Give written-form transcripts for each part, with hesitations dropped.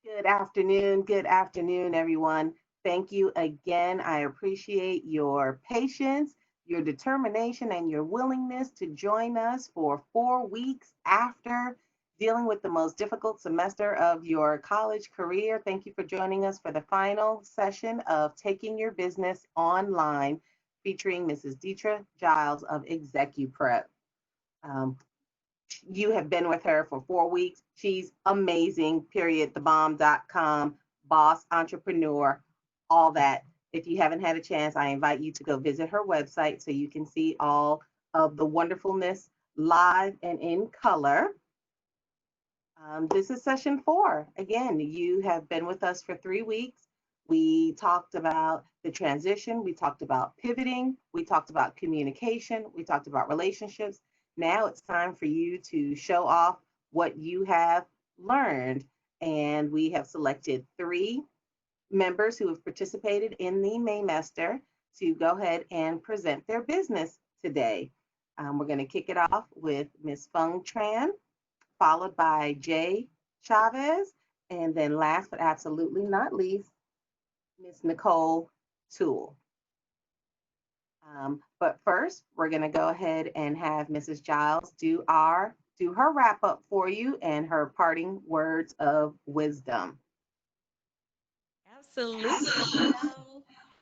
Good afternoon, everyone. Thank you again. I appreciate your patience, your determination, and your willingness to join us for 4 weeks after dealing with the most difficult semester of your college career. Thank you for joining us for the final session of Taking Your Business Online, featuring Mrs. Dethra Giles of ExecuPrep. Um, you have been with her for 4 weeks. She's amazing, period. Thebomb.com, boss, entrepreneur, all that. If you haven't had a chance, I invite you to go visit her website so you can see all of the wonderfulness live and in color. This is session 4. Again, you have been with us for 3 weeks. We talked about the transition, we talked about pivoting, we talked about communication, we talked about relationships. Now it's time for you to show off what you have learned. And we have selected 3 members who have participated in the Maymester to go ahead and present their business today. We're going to kick it off with Ms. Feng Tran, followed by Jay Chavez, and then last but absolutely not least, Miss Nicole Toole. But first, we're going to go ahead and have Mrs. Giles do her wrap up for you and her parting words of wisdom. Absolutely.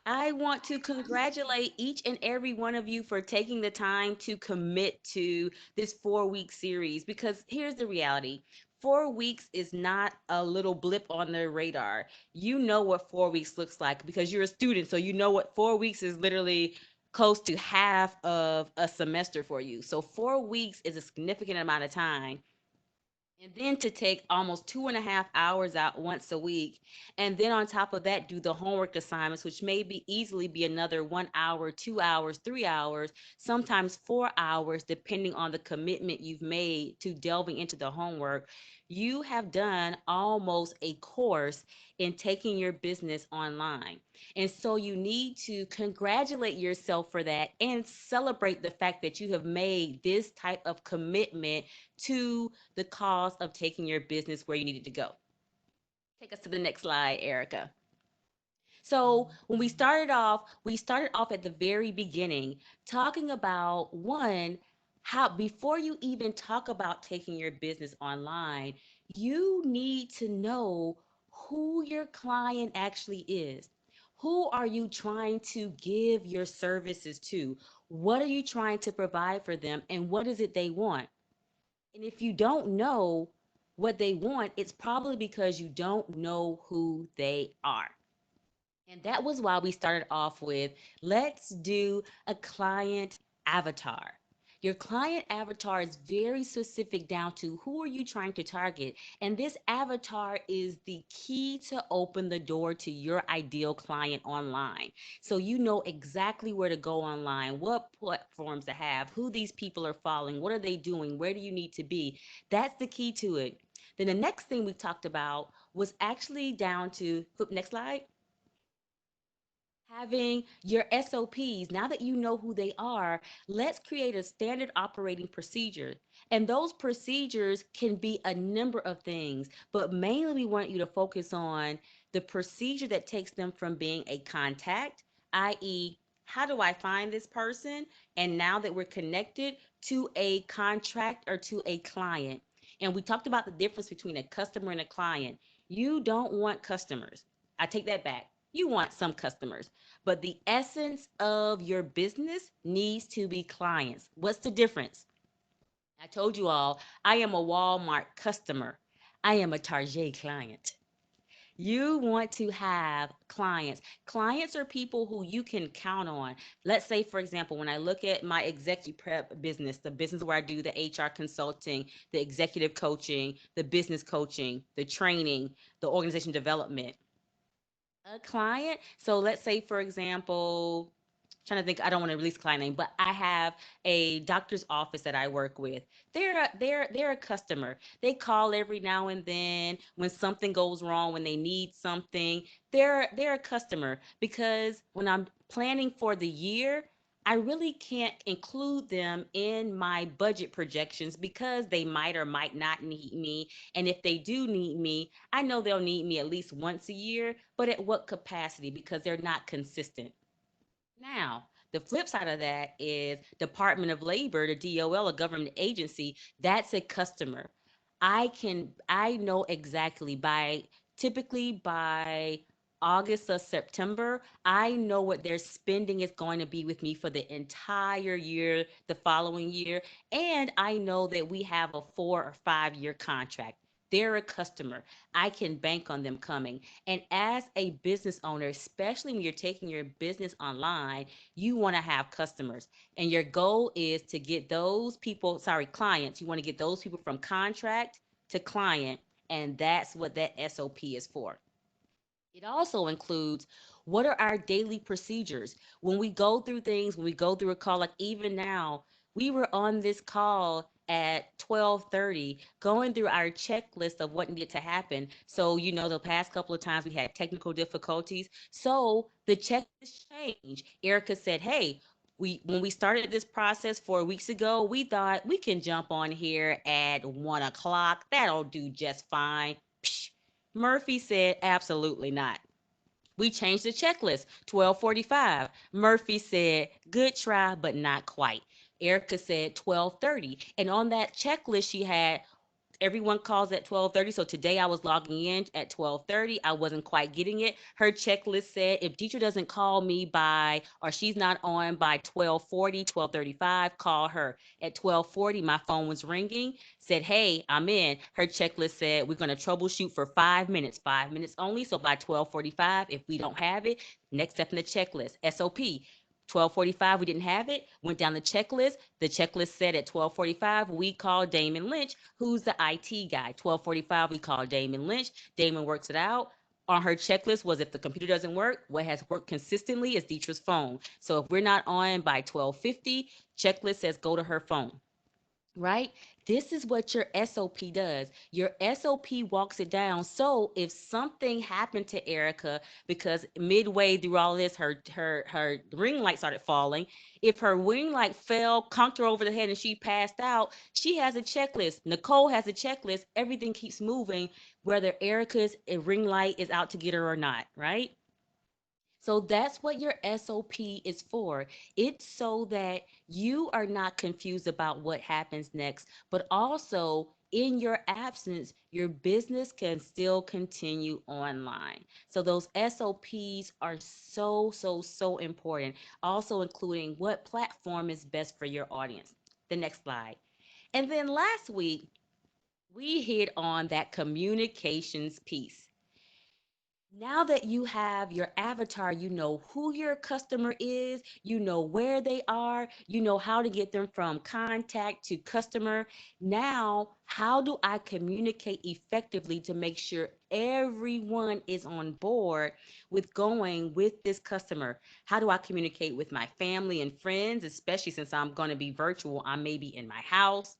I want to congratulate each and every one of you for taking the time to commit to this 4 week series because here's the reality. 4 weeks is not a little blip on the radar. You know what 4 weeks looks like because you're a student. So you know what 4 weeks is literally close to half of a semester for you. So 4 weeks is a significant amount of time, and then to take almost 2.5 hours out once a week, and then on top of that do the homework assignments, which may be easily be another 1 hour, 2 hours, 3 hours, sometimes 4 hours, depending on the commitment you've made to delving into the homework. You have done almost a course in taking your business online. And so you need to congratulate yourself for that and celebrate the fact that you have made this type of commitment to the cause of taking your business where you needed to go. Take us to the next slide, Erica. So when we started off at the very beginning talking about one, how before you even talk about taking your business online, you need to know who your client actually is. Who are you trying to give your services to? What are you trying to provide for them? And what is it they want? And if you don't know what they want, it's probably because you don't know who they are. And that was why we started off with let's do a client avatar. Your client avatar is very specific down to who are you trying to target. And this avatar is the key to open the door to your ideal client online. So you know exactly where to go online, what platforms to have, who these people are following, what are they doing, where do you need to be. That's the key to it. Then the next thing we talked about was actually down to, flip next slide, having your SOPs. Now that you know who they are, let's create a standard operating procedure. And those procedures can be a number of things, but mainly we want you to focus on the procedure that takes them from being a contact, i.e., how do I find this person? And now that we're connected, to a contract or to a client. And we talked about the difference between a customer and a client. You don't want customers. I take that back. You want some customers, but the essence of your business needs to be clients. What's the difference? I told you all, I am a Walmart customer. I am a Target client. You want to have clients. Clients are people who you can count on. Let's say, for example, when I look at my executive prep business, the business where I do the HR consulting, the executive coaching, the business coaching, the training, the organization development, a client. So let's say, for example, trying to think, I don't want to release client name, but I have a doctor's office that I work with. They're a customer. They call every now and then when something goes wrong, when they need something. They're a customer because when I'm planning for the year, I really can't include them in my budget projections because they might or might not need me. And if they do need me, I know they'll need me at least once a year, but at what capacity? Because they're not consistent. Now, the flip side of that is Department of Labor, the DOL, a government agency, that's a customer. I know exactly by typically by August or September, I know what their spending is going to be with me for the entire year, the following year, and I know that we have a 4 or 5 year contract. They're a customer. I can bank on them coming. And as a business owner, especially when you're taking your business online, you want to have customers. And your goal is to get those people, sorry, clients, you want to get those people from contract to client. And that's what that SOP is for. It also includes what are our daily procedures when we go through things, when we go through a call, like even now, we were on this call at 12:30 going through our checklist of what needed to happen. So, the past couple of times we had technical difficulties. So the checklist changed. Erica said, "Hey, when we started this process 4 weeks ago, we thought we can jump on here at 1 o'clock. That'll do just fine." Psh, Murphy said, "Absolutely not." We changed the checklist. 12:45. Murphy said, "Good try, but not quite." Erica said 12:30. And on that checklist, she had everyone calls at 12:30. So today I was logging in at 12:30. I wasn't quite getting it. Her checklist said if teacher doesn't call me by or she's not on by 12:40, 12:35, call her. At 12:40, my phone was ringing, said, "Hey, I'm in." Her checklist said we're going to troubleshoot for 5 minutes, 5 minutes only. So by 12:45, if we don't have it, next step in the checklist, SOP. 12:45, we didn't have it. Went down the checklist. The checklist said at 12:45, we called Damon Lynch, who's the IT guy. 12:45, we called Damon Lynch. Damon works it out. On her checklist was if the computer doesn't work, what has worked consistently is Deetra's phone. So if we're not on by 12:50, checklist says go to her phone, right? This is what your SOP does. Your SOP walks it down. So if something happened to Erica because midway through all this, her ring light started falling. If her ring light fell, conked her over the head, and she passed out, she has a checklist. Nicole has a checklist. Everything keeps moving, whether Erica's ring light is out to get her or not, right? So that's what your SOP is for. It's so that you are not confused about what happens next, but also in your absence, your business can still continue online. So those SOPs are so, so, so important. Also, including what platform is best for your audience. The next slide. And then last week, we hit on that communications piece. Now that you have your avatar, you know who your customer is, you know where they are, you know how to get them from contact to customer. Now, how do I communicate effectively to make sure everyone is on board with going with this customer? How do I communicate with my family and friends, especially since I'm going to be virtual? I may be in my house,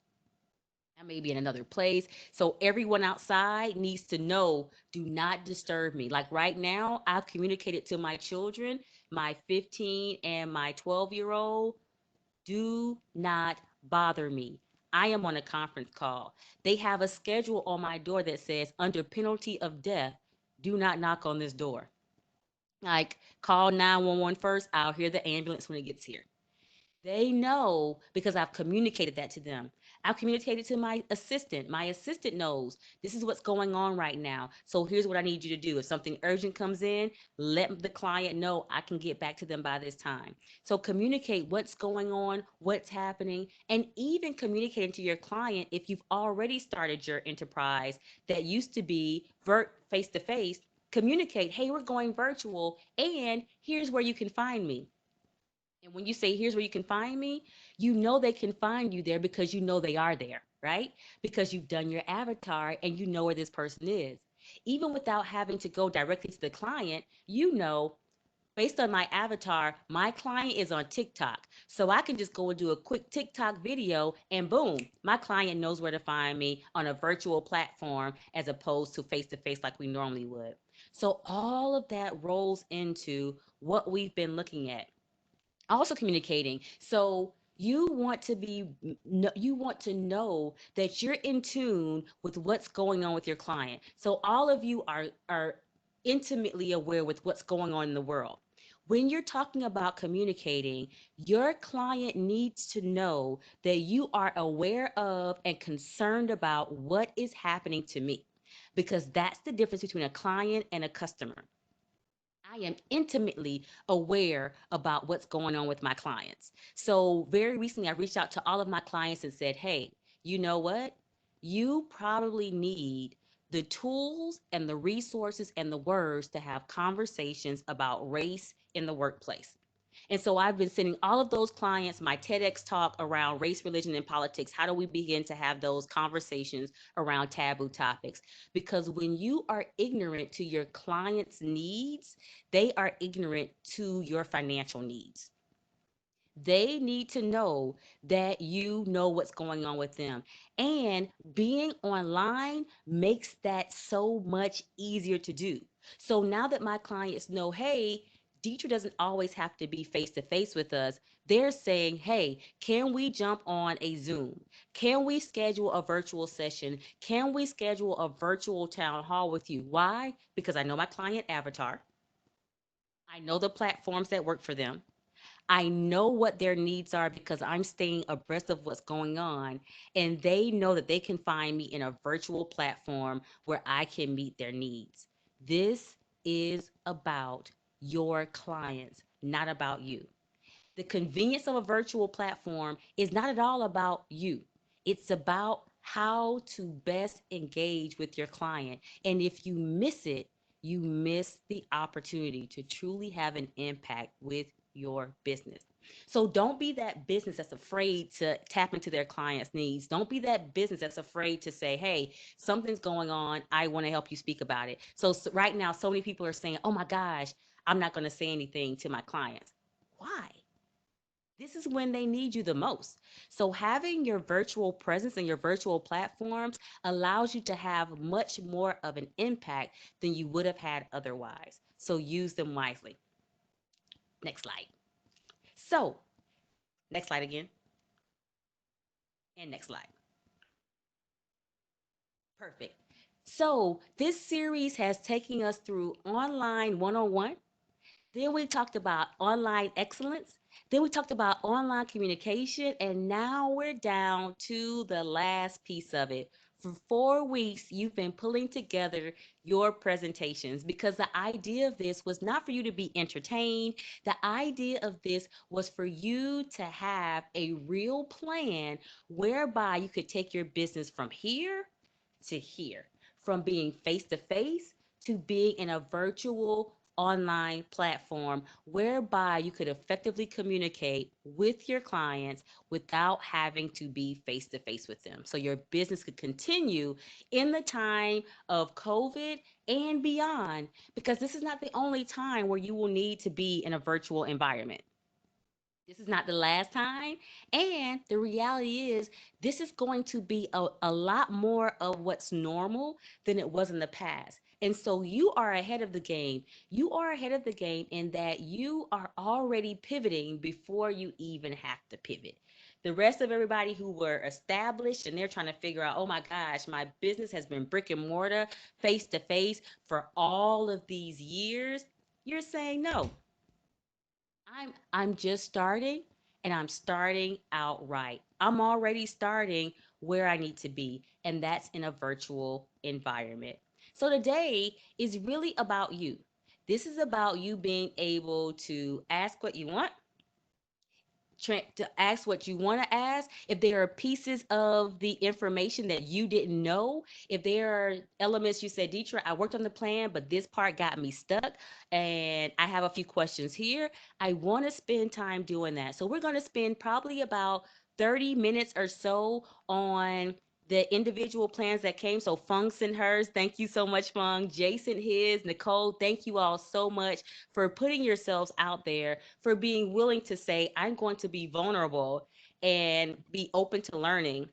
I may be in another place. So everyone outside needs to know, do not disturb me. Like right now, I've communicated to my children, my 15 and my 12-year-old, do not bother me. I am on a conference call. They have a schedule on my door that says, under penalty of death, do not knock on this door. Like, call 911 first. I'll hear the ambulance when it gets here. They know because I've communicated that to them. I've communicated to my assistant. My assistant knows this is what's going on right now. So here's what I need you to do. If something urgent comes in, let the client know I can get back to them by this time. So communicate what's going on, what's happening, and even communicating to your client if you've already started your enterprise that used to be face to face. Communicate, hey, we're going virtual, and here's where you can find me. And when you say, here's where you can find me, you know they can find you there because you know they are there, right? Because you've done your avatar and you know where this person is. Even without having to go directly to the client, you know, based on my avatar, my client is on TikTok. So I can just go and do a quick TikTok video and boom, my client knows where to find me on a virtual platform as opposed to face like we normally would. So all of that rolls into what we've been looking at. Also communicating. So you want to know that you're in tune with what's going on with your client. So all of you are intimately aware with what's going on in the world. When you're talking about communicating, your client needs to know that you are aware of and concerned about what is happening to me, because that's the difference between a client and a customer. I am intimately aware about what's going on with my clients. So, very recently, I reached out to all of my clients and said, hey, you know what? You probably need the tools and the resources and the words to have conversations about race in the workplace. And so I've been sending all of those clients my TEDx talk around race, religion, and politics. How do we begin to have those conversations around taboo topics? Because when you are ignorant to your clients' needs, they are ignorant to your financial needs. They need to know that you know what's going on with them. And being online makes that so much easier to do. So now that my clients know, hey, Deidre doesn't always have to be face to face with us, they're saying, hey, can we jump on a Zoom? Can we schedule a virtual session? Can we schedule a virtual town hall with you? Why? Because I know my client avatar. I know the platforms that work for them. I know what their needs are because I'm staying abreast of what's going on. And they know that they can find me in a virtual platform where I can meet their needs. This is about your clients, not about you. The convenience of a virtual platform is not at all about you. It's about how to best engage with your client. And if you miss it, you miss the opportunity to truly have an impact with your business. So don't be that business that's afraid to tap into their clients' needs. Don't be that business that's afraid to say, hey, something's going on. I want to help you speak about it. So right now, so many people are saying, oh my gosh, I'm not going to say anything to my clients. Why? This is when they need you the most. So having your virtual presence and your virtual platforms allows you to have much more of an impact than you would have had otherwise. So use them wisely. Next slide. So, next slide again. And next slide. Perfect. So, this series has taken us through online 101. Then we talked about online excellence. Then we talked about online communication. And now we're down to the last piece of it. For 4 weeks, you've been pulling together your presentations because the idea of this was not for you to be entertained. The idea of this was for you to have a real plan whereby you could take your business from here to here, from being face to face to being in a virtual online platform whereby you could effectively communicate with your clients without having to be face to face with them. So your business could continue in the time of COVID and beyond, because this is not the only time where you will need to be in a virtual environment. This is not the last time. And the reality is, this is going to be a lot more of what's normal than it was in the past. And so you are ahead of the game. You are ahead of the game in that you are already pivoting before you even have to pivot. The rest of everybody who were established and they're trying to figure out, oh my gosh, my business has been brick and mortar, face to face for all of these years. You're saying no. I'm just starting and I'm starting out right. I'm already starting where I need to be, and that's in a virtual environment. So today is really about you. This is about you being able to ask what you want, to ask what you want to ask. If there are pieces of the information that you didn't know, if there are elements you said, Deetra, I worked on the plan, but this part got me stuck, and I have a few questions here. I want to spend time doing that. So we're going to spend probably about 30 minutes or so on the individual plans that came. So Fung sent hers. Thank you so much, Fung. Jason his. Nicole, thank you all so much for putting yourselves out there, for being willing to say, I'm going to be vulnerable and be open to learning.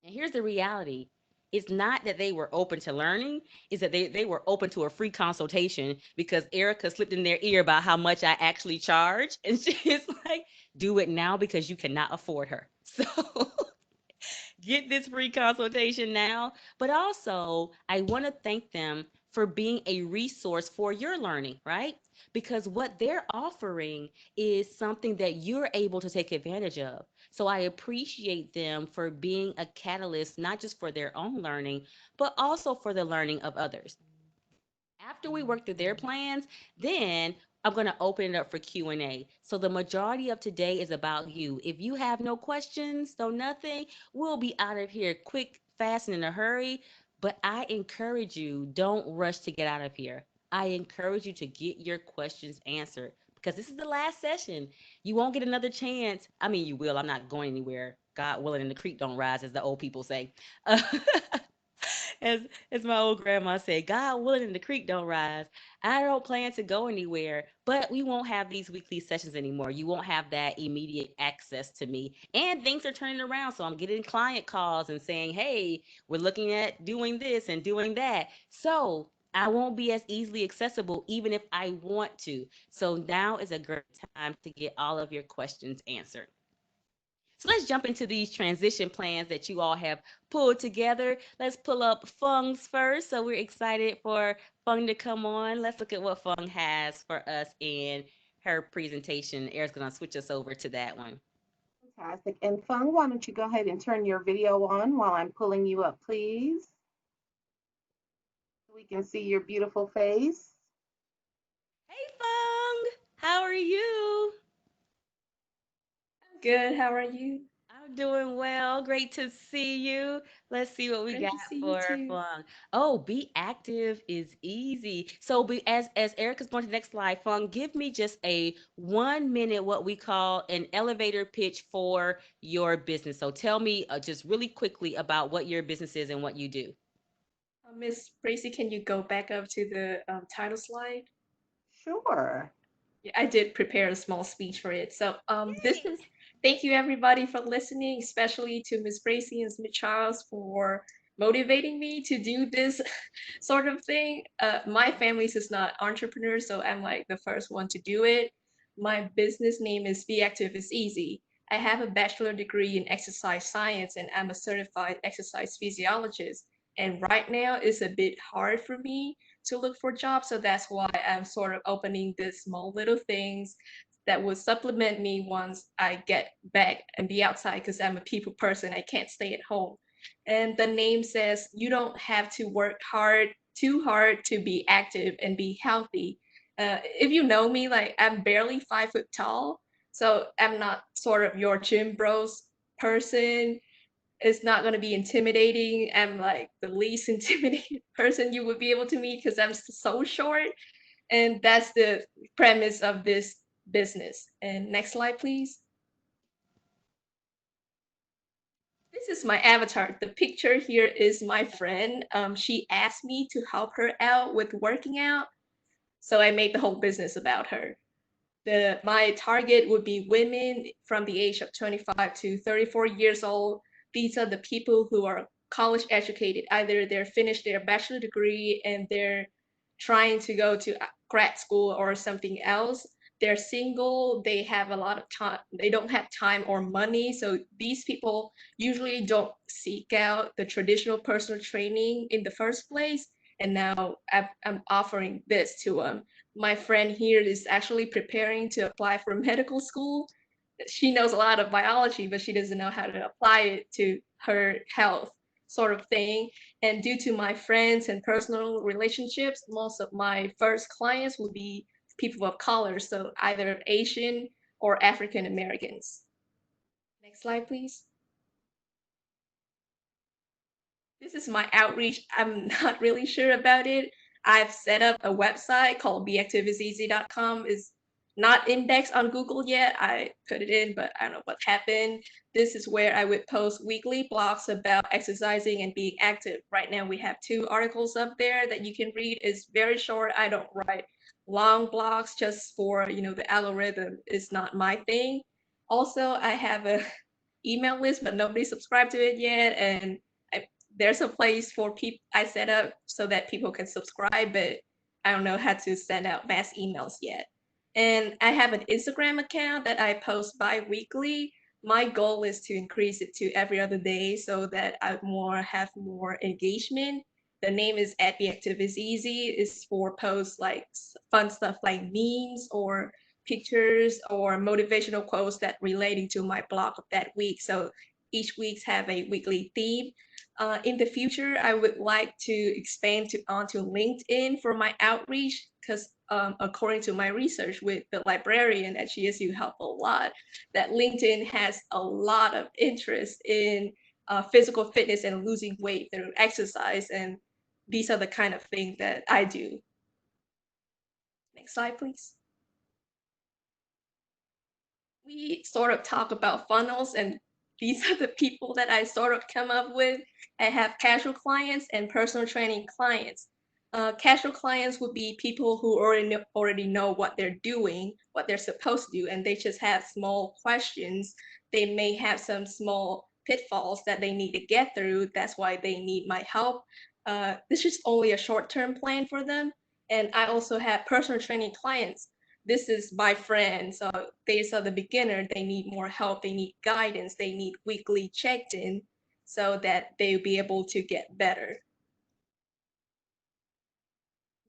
And here's the reality. It's not that they were open to learning, is that they were open to a free consultation because Erica slipped in their ear about how much I actually charge. And she's like, do it now because you cannot afford her. So get this free consultation now. But also, I want to thank them for being a resource for your learning, right? Because what they're offering is something that you're able to take advantage of. So I appreciate them for being a catalyst, not just for their own learning, but also for the learning of others. After we work through their plans, then I'm going to open it up for Q&A. So the majority of today is about you. If you have no questions, no nothing, we'll be out of here quick, fast, and in a hurry. But I encourage you, don't rush to get out of here. I encourage you to get your questions answered because this is the last session. You won't get another chance. I mean, you will. I'm not going anywhere. God willing, and the creek don't rise, as the old people say. Uh, as as my old grandma said, God willing and the creek don't rise. I don't plan to go anywhere, but we won't have these weekly sessions anymore. You won't have that immediate access to me. And things are turning around. So I'm getting client calls and saying, hey, we're looking at doing this and doing that. So I won't be as easily accessible even if I want to. So now is a great time to get all of your questions answered. So let's jump into these transition plans that you all have pulled together. Let's pull up Fung's first. So we're excited for Fung to come on. Let's look at what Fung has for us in her presentation. Eric's going to switch us over to that one. Fantastic. And Fung, why don't you go ahead and turn your video on while I'm pulling you up, please? So we can see your beautiful face. Hey, Fung. How are you? Good. How are you? I'm doing well. Great to see you. Let's see what we Great got to see you for too. Fung. Oh, be active is easy. So be as Erica's going to the next slide, Fung, give me just a 1 minute what we call an elevator pitch for your business. So tell me just really quickly about what your business is and what you do. Miss Bracy, can you go back up to the title slide? Sure. Yeah, I did prepare a small speech for it. So, this Yay! is thank you everybody for listening, especially to Miss Bracy and Miss Charles for motivating me to do this sort of thing. My family's is not entrepreneurs, so I'm like the first one to do it. My business name is Be Active is Easy. I have a bachelor degree in exercise science and I'm a certified exercise physiologist. And right now it's a bit hard for me to look for jobs, so that's why I'm sort of opening this small little things that will supplement me once I get back and be outside because I'm a people person. I can't stay at home. And the name says you don't have to work too hard to be active and be healthy. If you know me, like I'm barely 5 foot tall, so I'm not sort of your gym bros person. It's not going to be intimidating. I'm like the least intimidating person you would be able to meet because I'm so short. And that's the premise of this business. And next slide, please. This is my avatar. The picture here is my friend. She asked me to help her out with working out. So I made the whole business about her. My target would be women from the age of 25 to 34 years old. These are the people who are college educated. Either they're finished their bachelor degree and they're trying to go to grad school or something else. They're single, they have a lot of time, they don't have time or money. So these people usually don't seek out the traditional personal training in the first place. And now I'm offering this to them. My friend here is actually preparing to apply for medical school. She knows a lot of biology, but she doesn't know how to apply it to her health sort of thing. And due to my friends and personal relationships, most of my first clients will be people of color, so either Asian or African Americans. Next slide, please. This is my outreach. I'm not really sure about it. I've set up a website called beactiveiseasy.com. Is not indexed on Google yet. I put it in, but I don't know what happened. This is where I would post weekly blogs about exercising and being active. Right now we have 2 articles up there that you can read. It's very short. I don't write long blogs just for, the algorithm is not my thing. Also, I have a email list, but nobody subscribed to it yet. And there's a place for people I set up so that people can subscribe, but I don't know how to send out mass emails yet. And I have an Instagram account that I post bi-weekly. My goal is to increase it to every other day so that I have more engagement. The name is at Be Active is Easy. It's for posts like fun stuff like memes or pictures or motivational quotes that relating to my blog of that week. So each weeks have a weekly theme. In the future, I would like to expand onto LinkedIn for my outreach because according to my research with the librarian at GSU help a lot, that LinkedIn has a lot of interest in physical fitness and losing weight through exercise. And these are the kind of things that I do. Next slide, please. We sort of talk about funnels, and these are the people that I sort of come up with. I have casual clients and personal training clients. Casual clients would be people who already know what they're doing, what they're supposed to do, and they just have small questions. They may have some small pitfalls that they need to get through. That's why they need my help. This is only a short-term plan for them. And I also have personal training clients. This is my friend. So these are the beginner. They need more help. They need guidance. They need weekly checked-in so that they'll be able to get better.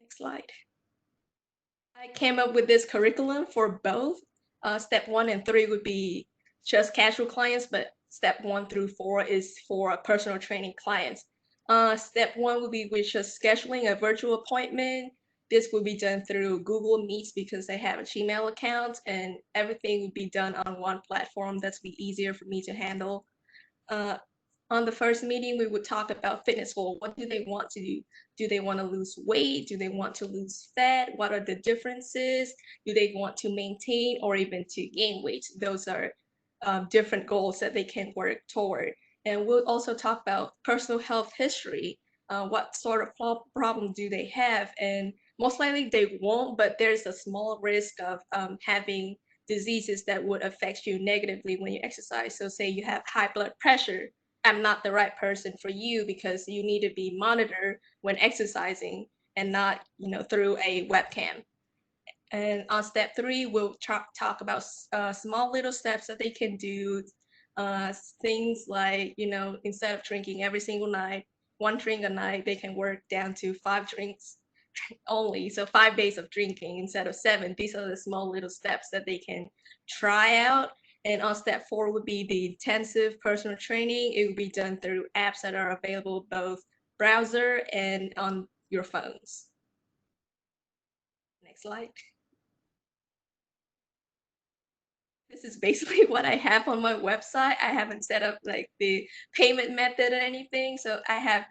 Next slide. I came up with this curriculum for both. Step 1 and 3 would be just casual clients, but step 1 through 4 is for personal training clients. Step 1 would be with just scheduling a virtual appointment. This will be done through Google Meets because they have a Gmail account, and everything will be done on one platform. That's be easier for me to handle. Uh, on the first meeting, we would talk about fitness goal. What do they want to do? Do they want to lose weight? Do they want to lose fat? What are the differences? Do they want to maintain or even to gain weight? Those are different goals that they can work toward. And we'll also talk about personal health history. What sort of problem do they have? And most likely they won't, but there's a small risk of having diseases that would affect you negatively when you exercise. So say you have high blood pressure, I'm not the right person for you because you need to be monitored when exercising and not, through a webcam. And on step 3, we'll talk about small little steps that they can do. Things like, instead of drinking every single night, 1 drink a night, they can work down to 5 drinks only. So 5 days of drinking instead of 7. These are the small little steps that they can try out. And on step 4 would be the intensive personal training. It will be done through apps that are available both browser and on your phones. Next slide. This is basically what I have on my website. I haven't set up like the payment method or anything. So I have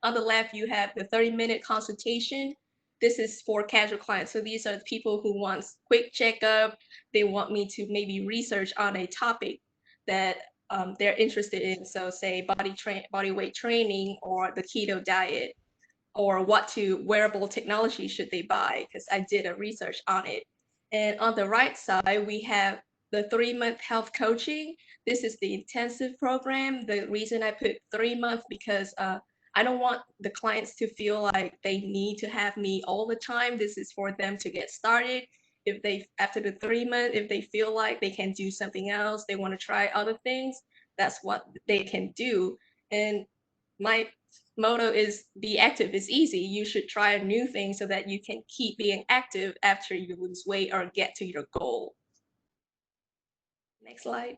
on the left, you have the 30-minute consultation. This is for casual clients. So these are the people who want quick checkup. They want me to maybe research on a topic that they're interested in. So say body weight training or the keto diet, or what wearable technology should they buy, because I did a research on it. And on the right side, we have the 3-month health coaching. This is the intensive program. The reason I put 3 months because I don't want the clients to feel like they need to have me all the time. This is for them to get started. If they, after the 3 months, if they feel like they can do something else, they want to try other things, that's what they can do. And my motto is be active is easy. You should try a new thing so that you can keep being active after you lose weight or get to your goal. Next slide.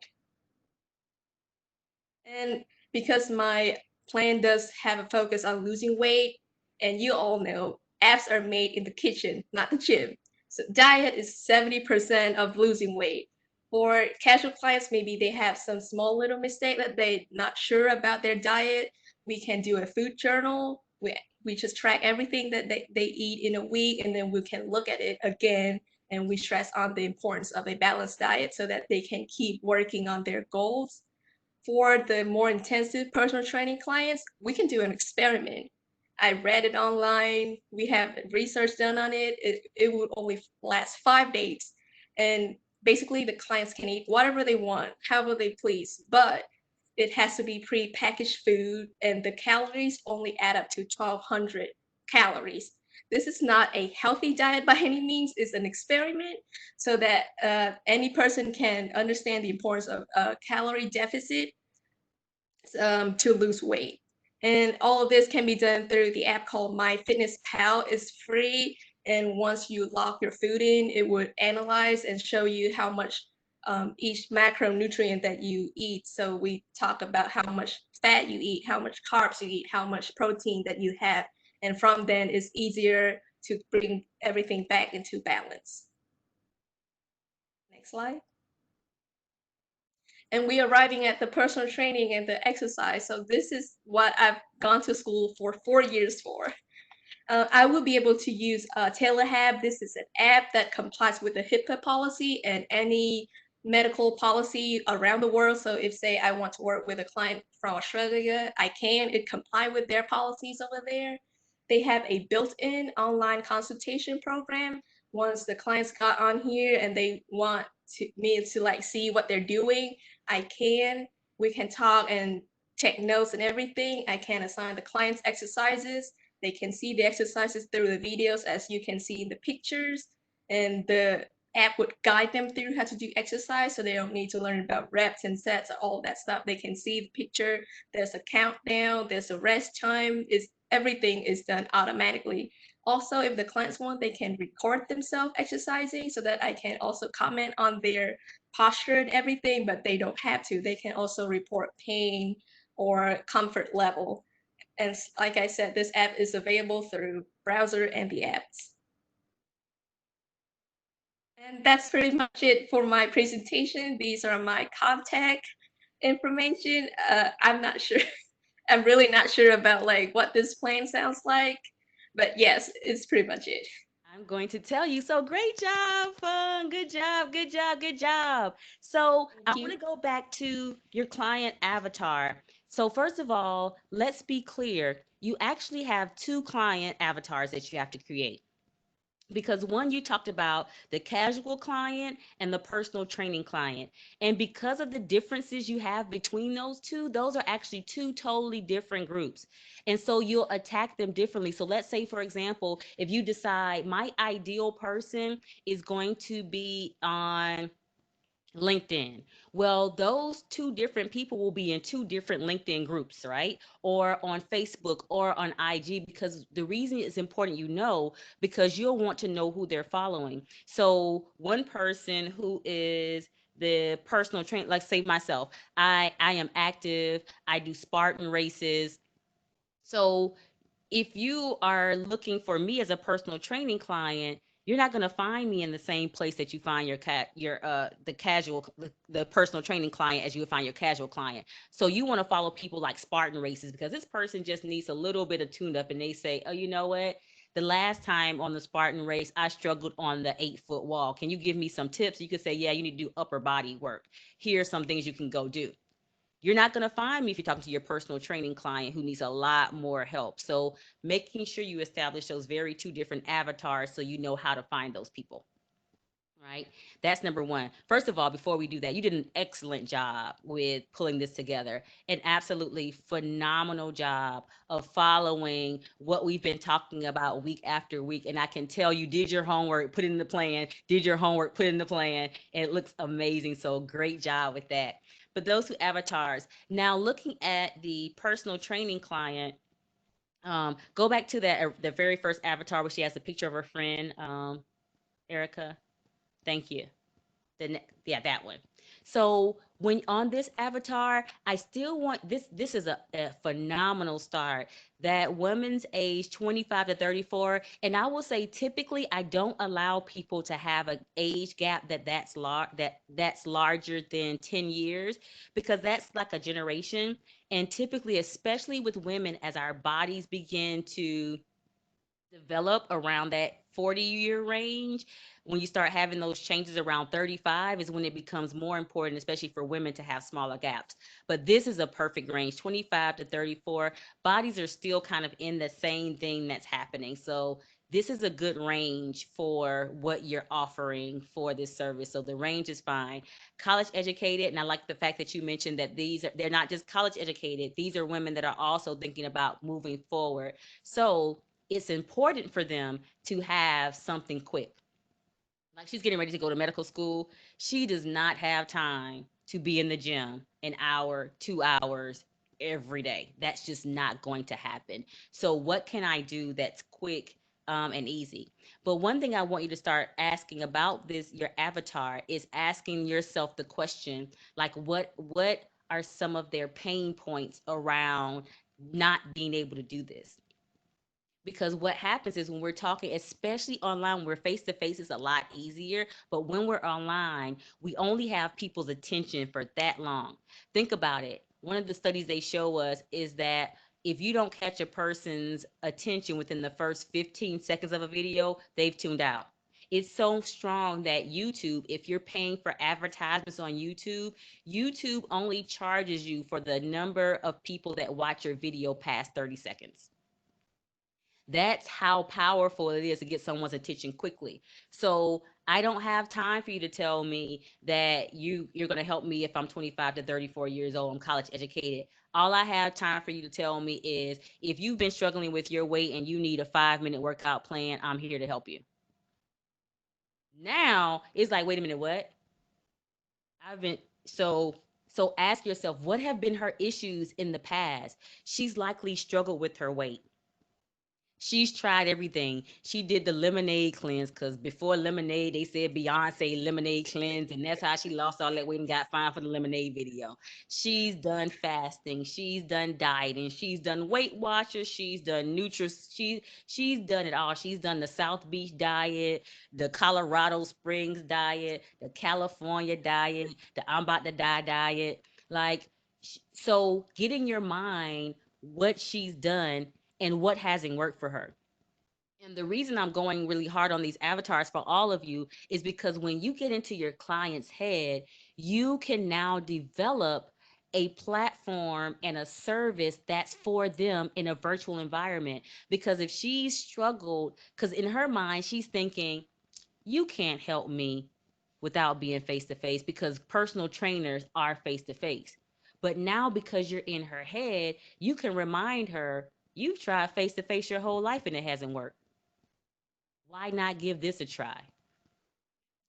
And because my plan does have a focus on losing weight, and you all know abs are made in the kitchen, not the gym. So diet is 70% of losing weight. For casual clients, maybe they have some small little mistake that they're not sure about their diet. We can do a food journal. We just track everything that they eat in a week, and then we can look at it again, and we stress on the importance of a balanced diet so that they can keep working on their goals. For the more intensive personal training clients, we can do an experiment. I read it online. We have research done on it. It would only last 5 days. And basically, the clients can eat whatever they want, however they please. But it has to be pre-packaged food, and the calories only add up to 1,200 calories. This is not a healthy diet by any means. It's an experiment so that any person can understand the importance of calorie deficit to lose weight. And all of this can be done through the app called MyFitnessPal. It's free, and once you log your food in, it would analyze and show you how much each macronutrient that you eat. So we talk about how much fat you eat, how much carbs you eat, how much protein that you have, and from then it's easier to bring everything back into balance. Next slide. And we are arriving at the personal training and the exercise. So this is what I've gone to school for 4 years for. I will be able to use Telehab. This is an app that complies with the HIPAA policy and any medical policy around the world. So if say I want to work with a client from Australia, I can. It comply with their policies over there. They have a built-in online consultation program. Once the clients got on here and they want me to like see what they're doing, I can. We can talk and take notes and everything. I can assign the clients exercises. They can see the exercises through the videos as you can see in the pictures, and the app would guide them through how to do exercise so they don't need to learn about reps and sets, all that stuff. They can see the picture, there's a countdown, there's a rest time, is everything is done automatically. Also, if the clients want, they can record themselves exercising so that I can also comment on their posture and everything, but they don't have to. They can also report pain or comfort level. And like I said, this app is available through browser and the apps. And that's pretty much it for my presentation. These are my contact information. I'm not sure. I'm really not sure about like what this plan sounds like, but yes, it's pretty much it. I'm going to tell you. So great job, Fun. Good job, good job, good job. So I Thank want you. to go back to your client avatar. So first of all, let's be clear. You actually have two client avatars that you have to create. Because one, you talked about the casual client and the personal training client, and because of the differences you have between those two, those are actually two totally different groups, and so you'll attack them differently. So let's say, for example, if you decide my ideal person is going to be on LinkedIn. Well, those two different people will be in two different LinkedIn groups, right? Or on Facebook or on IG, because the reason it's important, because you'll want to know who they're following. So, one person who is the personal trainer, like say myself, I am active, I do Spartan races. So, if you are looking for me as a personal training client, you're not going to find me in the same place that you find your the casual the personal training client as you would find your casual client. So you want to follow people like Spartan races, because this person just needs a little bit of tune up, and they say, "Oh, you know what? The last time on the Spartan race, I struggled on the 8 foot wall. Can you give me some tips?" You could say, "Yeah, you need to do upper body work. Here are some things you can go do." You're not going to find me if you're talking to your personal training client who needs a lot more help. So making sure you establish those very two different avatars so you know how to find those people. Right? That's number one. First of all, before we do that, you did an excellent job with pulling this together. An absolutely phenomenal job of following what we've been talking about week after week. And I can tell you did your homework, put it in the plan, did your homework, put it in the plan, and it looks amazing. So great job with that. But those two avatars. Now, looking at the personal training client, go back to that the very first avatar where she has a picture of her friend, Erica. Thank you. Yeah, that one. So when on this avatar, I still want this is a phenomenal start. That woman's age 25 to 34, and I will say typically I don't allow people to have an age gap that's larger than 10 years, because that's like a generation. And typically, especially with women, as our bodies begin to develop around that 40-year range. When you start having those changes around 35 is when it becomes more important, especially for women, to have smaller gaps. But this is a perfect range, 25 to 34. Bodies are still kind of in the same thing that's happening. So this is a good range for what you're offering for this service. So the range is fine. College educated, and I like the fact that you mentioned that they're not just college educated. These are women that are also thinking about moving forward. So it's important for them to have something quick. Like she's getting ready to go to medical school. She does not have time to be in the gym an hour, 2 hours every day. That's just not going to happen. So, what can I do that's quick and easy? But one thing I want you to start asking about this, your avatar, is asking yourself the question, like, what are some of their pain points around not being able to do this? Because what happens is when we're talking, especially online, when we're face to face, it's a lot easier. But when we're online, we only have people's attention for that long. Think about it. One of the studies they show us is that if you don't catch a person's attention within the first 15 seconds of a video, they've tuned out. It's so strong that YouTube, if you're paying for advertisements on YouTube, YouTube only charges you for the number of people that watch your video past 30 seconds. That's how powerful it is to get someone's attention quickly. So I don't have time for you to tell me that you're going to help me if I'm 25 to 34 years old, I'm college educated. All I have time for you to tell me is if you've been struggling with your weight and you need a 5-minute workout plan, I'm here to help you. Now it's like, wait a minute, what? I've been so ask yourself, what have been her issues in the past? She's likely struggled with her weight. She's tried everything. She did the lemonade cleanse because before lemonade, they said Beyonce lemonade cleanse, and that's how she lost all that weight and got fined for the lemonade video. She's done fasting. She's done dieting. She's done Weight Watchers. She's done she's done it all. She's done the South Beach diet, the Colorado Springs diet, the California diet, the I'm about to die diet. Like, so get in your mind what she's done and what hasn't worked for her. And the reason I'm going really hard on these avatars for all of you is because when you get into your client's head, you can now develop a platform and a service that's for them in a virtual environment. Because if she's struggled, because in her mind, she's thinking, you can't help me without being face to face because personal trainers are face to face. But now, because you're in her head, you can remind her you've tried face to face your whole life and it hasn't worked. Why not give this a try?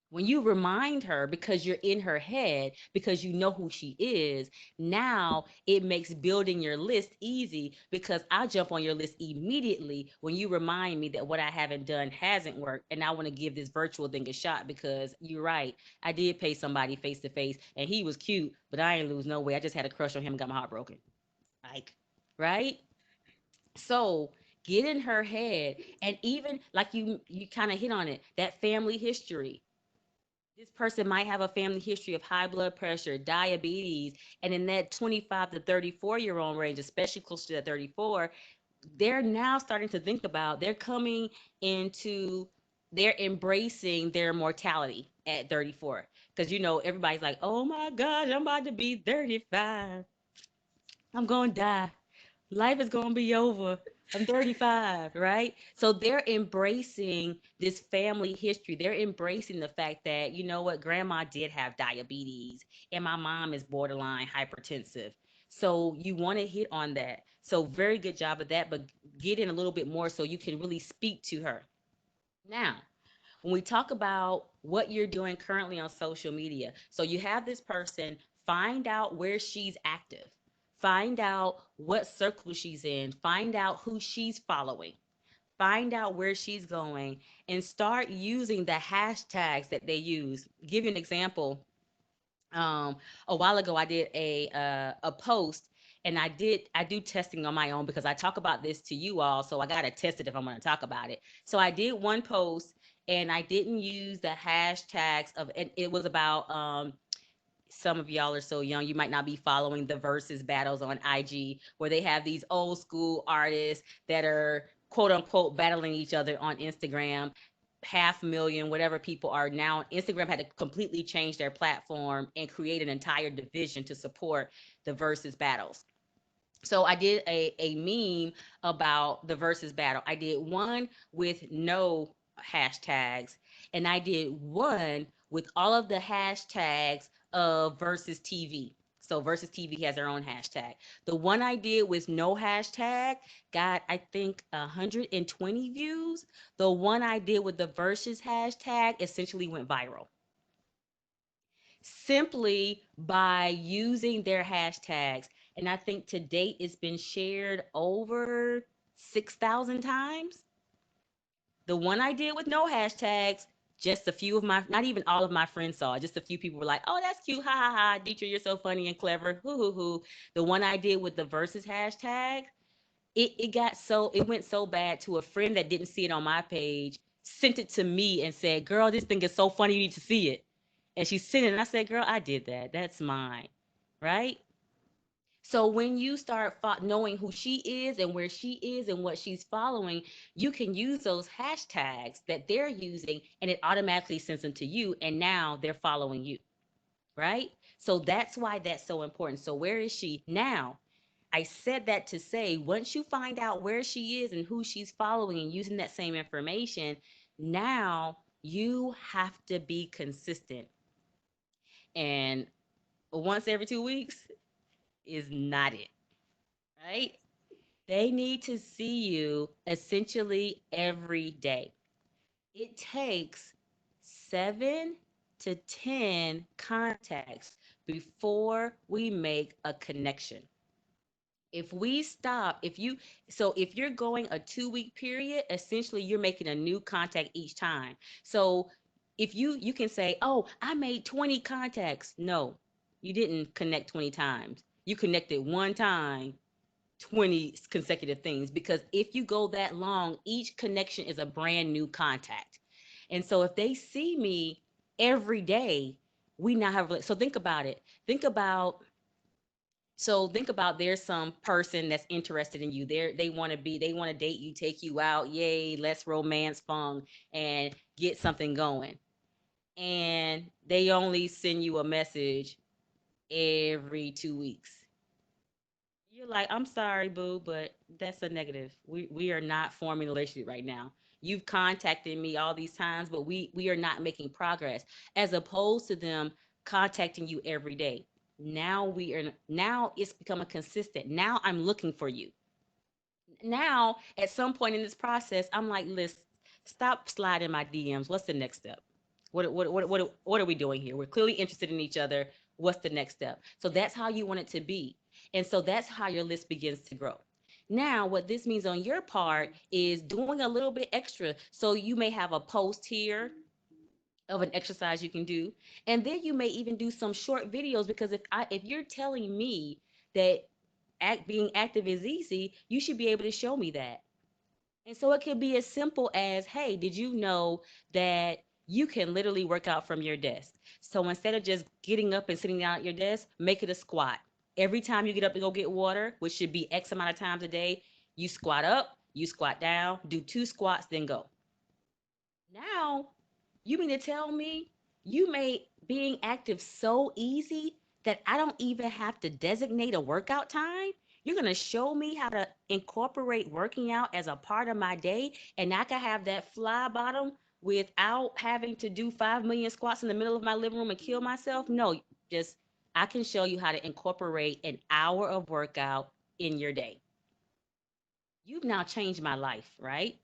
When you remind her because you're in her head, because you know who she is, now it makes building your list easy because I jump on your list immediately when you remind me that what I haven't done hasn't worked. And I want to give this virtual thing a shot because you're right. I did pay somebody face to face and he was cute, but I ain't lose no way. I just had a crush on him and got my heart broken. Like, right? So get in her head. And even like you kind of hit on it, that family history, this person might have a family history of high blood pressure, diabetes, and in that 25 to 34-year-old range, especially close to that 34, they're now starting to think about they're coming into they're embracing their mortality at 34 because everybody's like, oh my gosh, I'm about to be 35, I'm gonna die, life is going to be over. I'm 35, right? So they're embracing this family history. They're embracing the fact that, you know what, grandma did have diabetes and my mom is borderline hypertensive. So you want to hit on that. So very good job of that, but get in a little bit more so you can really speak to her. Now, when we talk about what you're doing currently on social media, so you have this person, find out where she's active, find out what circle she's in, find out who she's following, find out where she's going, and start using the hashtags that they use. Give you an example. um a while ago I did a post, and I do testing on my own because I talk about this to you all, so I got to test it if I'm going to talk about it. So I did one post and I didn't use the hashtags of, and it was about some of y'all are so young, you might not be following the versus battles on IG where they have these old school artists that are quote unquote battling each other on Instagram. 500,000, whatever people are now. Instagram had to completely change their platform and create an entire division to support the versus battles. So I did a meme about the versus battle. I did one with no hashtags, and I did one with all of the hashtags of versus TV. So versus TV has their own hashtag. The one I did with no hashtag got, I think, 120 views. The one I did with the versus hashtag essentially went viral simply by using their hashtags. And I think to date it's been shared over 6,000 times. The one I did with no hashtags, just a few of my, not even all of my friends saw it. Just a few people were like, oh, that's cute. Ha ha ha. Dietrich, you're so funny and clever. Hoo hoo hoo. The one I did with the versus hashtag, it went so bad to a friend that didn't see it on my page, sent it to me and said, girl, this thing is so funny, you need to see it. And she sent it, and I said, girl, I did that. That's mine. Right? So when you start knowing who she is and where she is and what she's following, you can use those hashtags that they're using and it automatically sends them to you. And now they're following you. Right? So that's why that's so important. So where is she now? I said that to say, once you find out where she is and who she's following and using that same information, now you have to be consistent. And once every 2 weeks is not it, right? They need to see you essentially every day. It takes 7 to 10 contacts before we make a connection. If we stop, if you're going a 2 week period, essentially you're making a new contact each time. So if you can say, oh, I made 20 contacts. No, you didn't connect 20 times. You connected one time, 20 consecutive things. Because if you go that long, each connection is a brand new contact. And so if they see me every day, we now have, so think about it. Think about there's some person that's interested in you. They want to date you, take you out. Yay, let's romance fun and get something going. And they only send you a message every 2 weeks. You're like, I'm sorry, boo, but that's a negative. We are not forming a relationship right now. You've contacted me all these times, but we are not making progress. As opposed to them contacting you every day. Now it's become a consistent. Now I'm looking for you. Now at some point in this process, I'm like, listen, stop sliding my DMs. What's the next step? What are we doing here? We're clearly interested in each other. What's the next step? So that's how you want it to be. And so that's how your list begins to grow. Now, what this means on your part is doing a little bit extra. So you may have a post here of an exercise you can do, and then you may even do some short videos, because if you're telling me that being active is easy, you should be able to show me that. And so it could be as simple as, hey, did you know that you can literally work out from your desk? So instead of just getting up and sitting down at your desk, make it a squat. Every time you get up to go get water, which should be X amount of times a day, you squat up, you squat down, do 2 squats, then go. Now, you mean to tell me you made being active so easy that I don't even have to designate a workout time? You're going to show me how to incorporate working out as a part of my day, and I can have that fly bottom without having to do 5 million squats in the middle of my living room and kill myself? No, just I can show you how to incorporate an hour of workout in your day. You've now changed my life, right?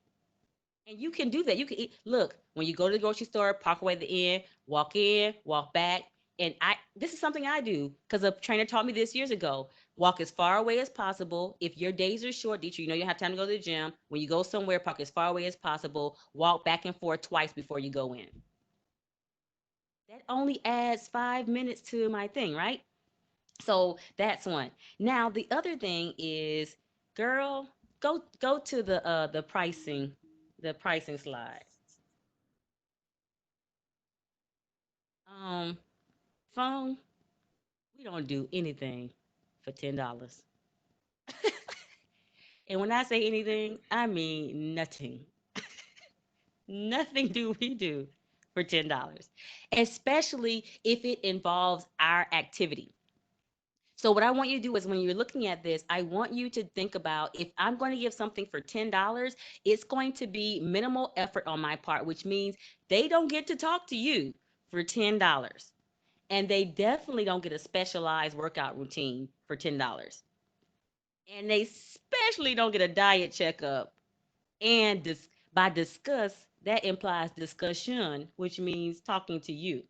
And you can do that. You can look, when you go to the grocery store, park away at the end, in, walk back. And this is something I do because a trainer taught me this years ago. Walk as far away as possible. If your days are short, teacher, you know you have time to go to the gym. When you go somewhere, park as far away as possible. Walk back and forth twice before you go in. That only adds 5 minutes to my thing, right? So that's one. Now the other thing is, girl, go to the pricing slide. Um, Phone, we don't do anything for $10. And when I say anything, I mean nothing. Nothing do we do for $10, especially if it involves our activity. So, what I want you to do is when you're looking at this, I want you to think about if I'm going to give something for $10, it's going to be minimal effort on my part, which means they don't get to talk to you for $10. And they definitely don't get a specialized workout routine for $10. And they especially don't get a diet checkup. And by discuss, that implies discussion, which means talking to you.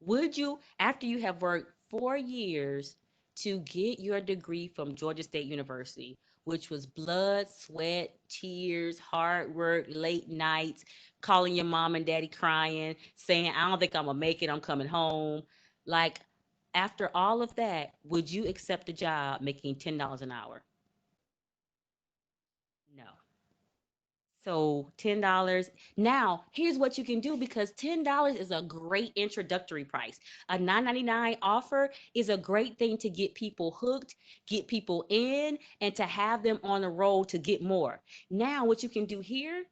Would you, after you have worked 4 years to get your degree from Georgia State University, which was blood, sweat, tears, hard work, late nights, calling your mom and daddy crying, saying, I don't think I'm gonna make it, I'm coming home. Like, after all of that, would you accept a job making $10 an hour? No. So $10. Now, here's what you can do because $10 is a great introductory price. A $9.99 offer is a great thing to get people hooked, get people in, and to have them on the road to get more. Now, what you can do here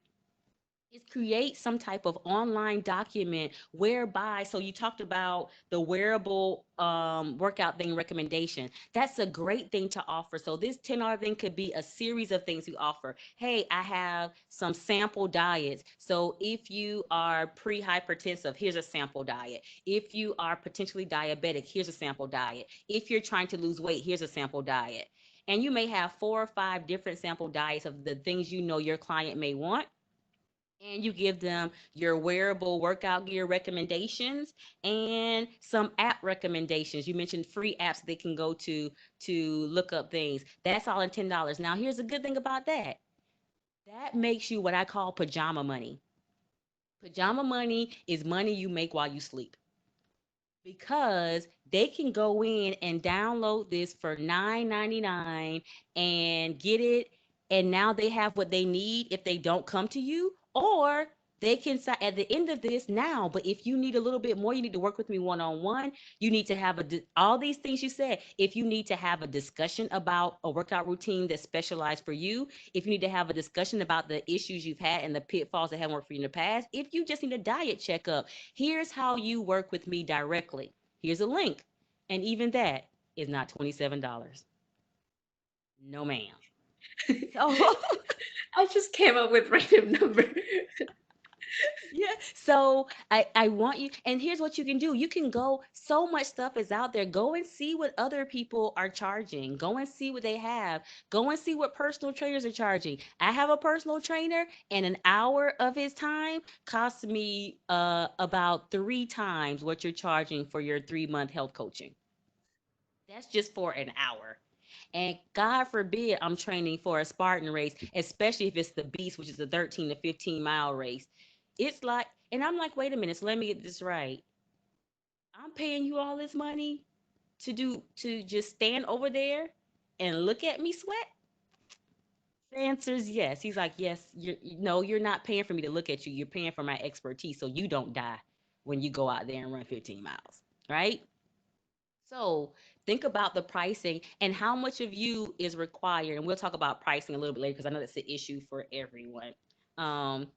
is create some type of online document whereby, so you talked about the wearable workout thing recommendation. That's a great thing to offer. So this $10 thing could be a series of things we offer. Hey, I have some sample diets. So if you are pre-hypertensive, here's a sample diet. If you are potentially diabetic, here's a sample diet. If you're trying to lose weight, here's a sample diet. And you may have 4 or 5 different sample diets of the things you know your client may want, and you give them your wearable workout gear recommendations and some app recommendations. You mentioned free apps they can go to look up things. That's all in $10. Now, here's a good thing about that. That makes you what I call pajama money. Pajama money is money you make while you sleep because they can go in and download this for $9.99 and get it, and now they have what they need if they don't come to you, or they can say at the end of this now, but if you need a little bit more, you need to work with me one on one. You need to have all these things you said. If you need to have a discussion about a workout routine that's specialized for you, if you need to have a discussion about the issues you've had and the pitfalls that haven't worked for you in the past, if you just need a diet checkup, here's how you work with me directly. Here's a link. And even that is not $27. No, ma'am. So, I just came up with random number. yeah. So I want you, and here's what you can do. You can go, so much stuff is out there. Go and see what other people are charging. Go and see what they have. Go and see what personal trainers are charging. I have a personal trainer, and an hour of his time costs me about 3 times what you're charging for your 3 month health coaching. That's just for an hour. And God forbid I'm training for a Spartan race, especially if it's the beast, which is a 13 to 15 mile race. It's like, and I'm like, wait a minute, so let me get this right. I'm paying you all this money to just stand over there and look at me sweat? The answer is yes. He's like, yes, no, you're not paying for me to look at you. You're paying for my expertise so you don't die when you go out there and run 15 miles, right? So think about the pricing and how much of you is required. And we'll talk about pricing a little bit later because I know that's an issue for everyone. Um,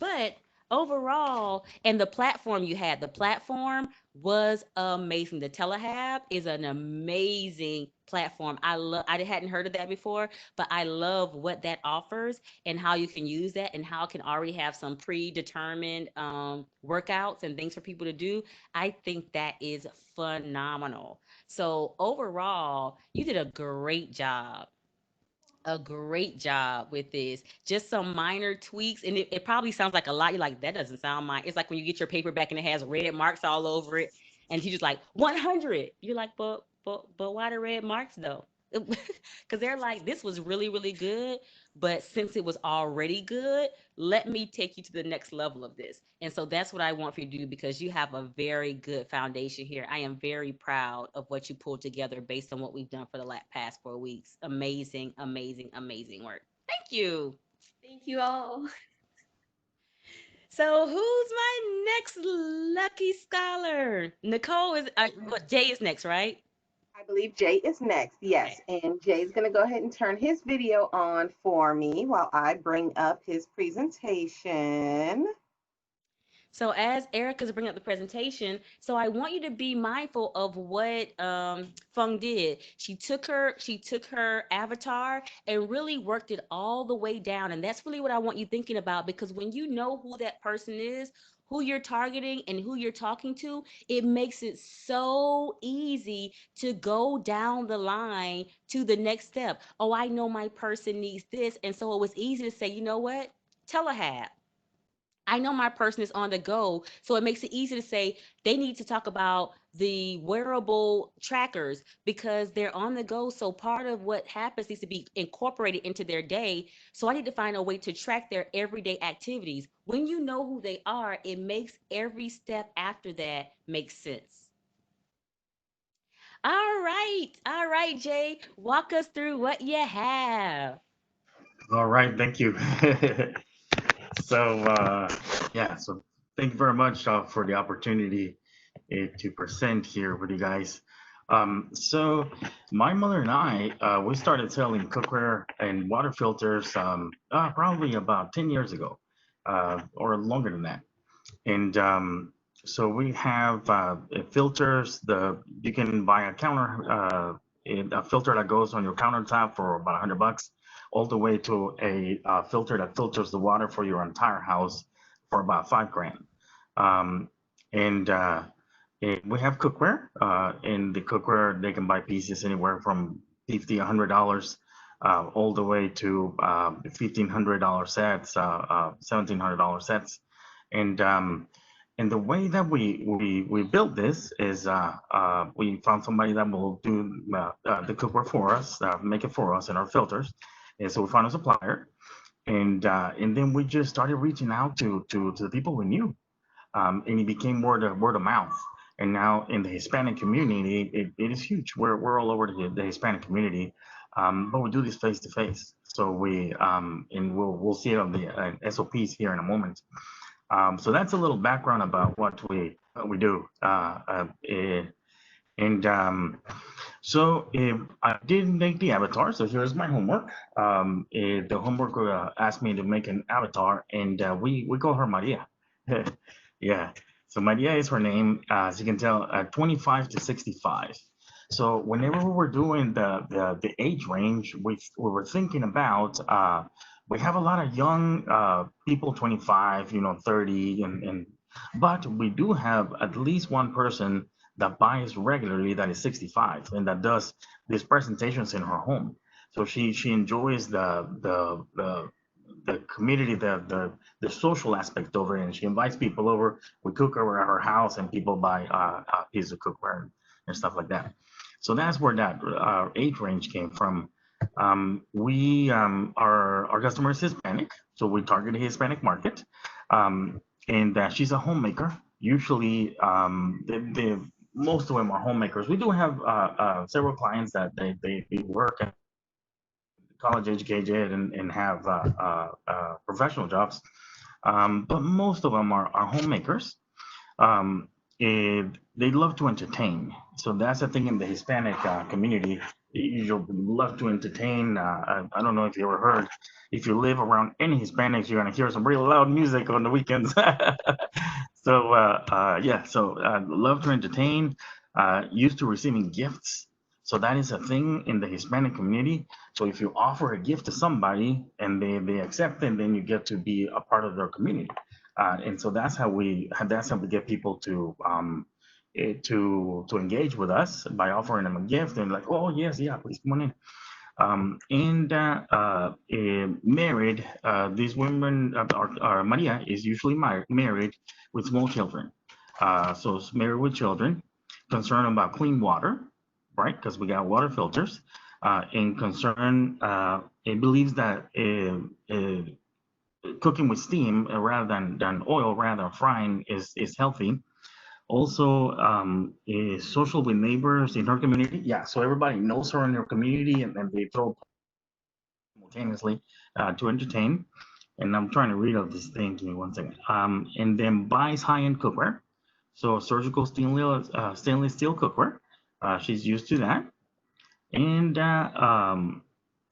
but overall, and the platform you had, the platform was amazing. The Telehab is an amazing platform. I hadn't heard of that before, but I love what that offers and how you can use that and how it can already have some predetermined workouts and things for people to do. I think that is phenomenal. So overall, you did a great job with this. Just some minor tweaks, and it probably sounds like a lot. You're like, that doesn't sound mine. It's like when you get your paper back and it has red marks all over it, and he's just like 100. You're like, but why the red marks though? Because they're like, this was really really good, but since it was already good, let me take you to the next level of this. And so that's what I want for you to do because you have a very good foundation here. I am very proud of what you pulled together based on what we've done for the past 4 weeks. Amazing, amazing, amazing work. Thank you. Thank you all. So who's my next lucky scholar? Nicole is what? Jay is next, right? I believe Jay is next. Yes. Okay. And Jay's going to go ahead and turn his video on for me while I bring up his presentation. So as Erica's bringing up the presentation, so I want you to be mindful of what Fung did. She took her avatar and really worked it all the way down, and that's really what I want you thinking about, because when you know who that person is, who you're targeting, and who you're talking to, it makes it so easy to go down the line to the next step. Oh, I know my person needs this, and so it was easy to say, you know what, telehat. I know my person is on the go, so it makes it easy to say they need to talk about the wearable trackers because they're on the go. So part of what happens needs to be incorporated into their day. So I need to find a way to track their everyday activities. When you know who they are, it makes every step after that make sense. All right, Jay, walk us through what you have. All right, thank you. So, yeah, so thank you very much for the opportunity to present here with you guys. So, my mother and I, we started selling cookware and water filters probably about 10 years ago, or longer than that. And so we have filters. You can buy a a filter that goes on your countertop for about $100, all the way to a filter that filters the water for your entire house for about 5 grand. Um, and we have cookware. In the cookware, they can buy pieces anywhere from 50, $100, all the way to $1,500 sets, $1,700 sets. And the way that we built this is we found somebody that will do the cookware for us, make it for us in our filters. And so we found a supplier, and then we just started reaching out to the people we knew, and it became word of mouth. And now in the Hispanic community, it is huge. We're all over the Hispanic community, but we do this face to face. So and we'll see it on the SOPs here in a moment. So that's a little background about what we do. And so I did make the avatar. So here's my homework. The homework asked me to make an avatar, and we call her Maria. Yeah. So Maria is her name. As you can tell, 25 to 65. So whenever we were doing the age range, we were thinking about we have a lot of young people, 25, 30, and but we do have at least one person that buys regularly that is 65 and that does these presentations in her home. So she enjoys the community, the social aspect of it, and she invites people over. We cook over at her house, and people buy a piece of cookware and stuff like that. So that's where that age range came from. Our customer is Hispanic, so we target the Hispanic market, and she's a homemaker. Usually, most of them are homemakers. We do have several clients that they work at college educated and have professional jobs, but most of them are homemakers. They love to entertain. So that's the thing in the Hispanic community. You love to entertain. I don't know if you ever heard, if you live around any Hispanics, you're gonna hear some really loud music on the weekends. So yeah, so love to entertain. Used to receiving gifts. So that is a thing in the Hispanic community. So if you offer a gift to somebody and they accept it, then you get to be a part of their community. And so that's how we get people to engage with us by offering them a gift and like, oh yes, yeah, please come on in. And married, these women, Maria is usually married with small children. So it's married with children, concerned about clean water, right? Because we got water filters, and concern. It believes that cooking with steam rather than oil, rather than frying, is healthy. Also, is social with neighbors in her community. Yeah, so everybody knows her in her community, and they throw simultaneously to entertain. And I'm trying to read out this thing. Give me one second. And then buys high-end cookware, so surgical stainless steel cookware. She's used to that. And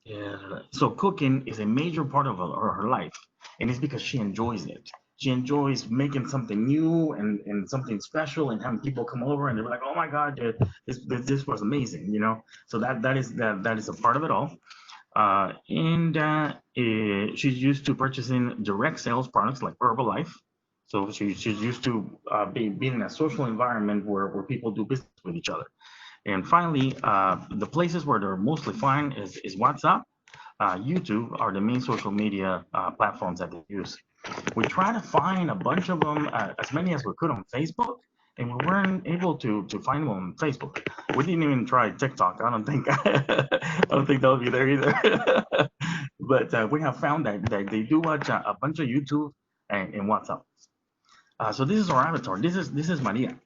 yeah, so cooking is a major part of her life, and it's because she enjoys it. She enjoys making something new and something special, and having people come over and they're like, "Oh my God, this was amazing," you know. So that is a part of it all. And she's used to purchasing direct sales products like Herbalife. So she's used to being in a social environment where people do business with each other. And finally, the places where they're mostly fine is WhatsApp, YouTube are the main social media platforms that they use. We tried to find a bunch of them, as many as we could on Facebook, and we weren't able to find them on Facebook. We didn't even try TikTok. I don't think I don't think they'll be there either. But we have found that they do watch a bunch of YouTube and WhatsApp. So this is our avatar. This is Maria.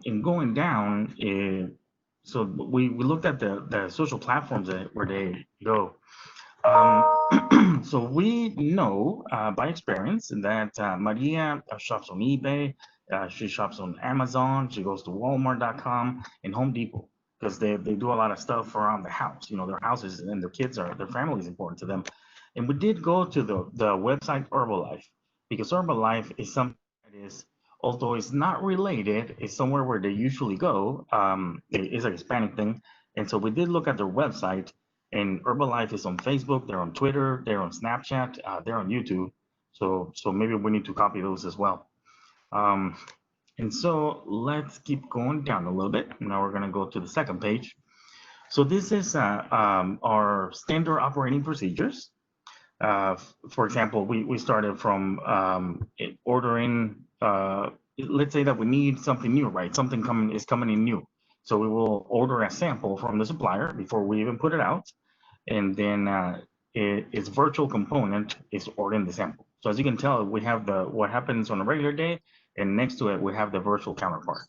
In going down, so we looked at the social platforms where they go. So we know by experience that Maria shops on eBay, she shops on Amazon, she goes to Walmart.com and Home Depot because they do a lot of stuff around the house. You know, their houses and their kids are their family is important to them. And we did go to the website Herbalife because Herbalife is something that is, although it's not related, it's somewhere where they usually go. It's a Hispanic thing. And so we did look at their website, and Herbalife is on Facebook, they're on Twitter, they're on Snapchat, they're on YouTube. So maybe we need to copy those as well. Um, and so let's keep going down a little bit. Now we're gonna go to the second page. So this is our standard operating procedures. For example, we started from ordering, let's say that we need something new, right? Something coming in new. So we will order a sample from the supplier before we even put it out, and then its virtual component is ordering the sample. So as you can tell, we have the what happens on a regular day, and next to it we have the virtual counterpart.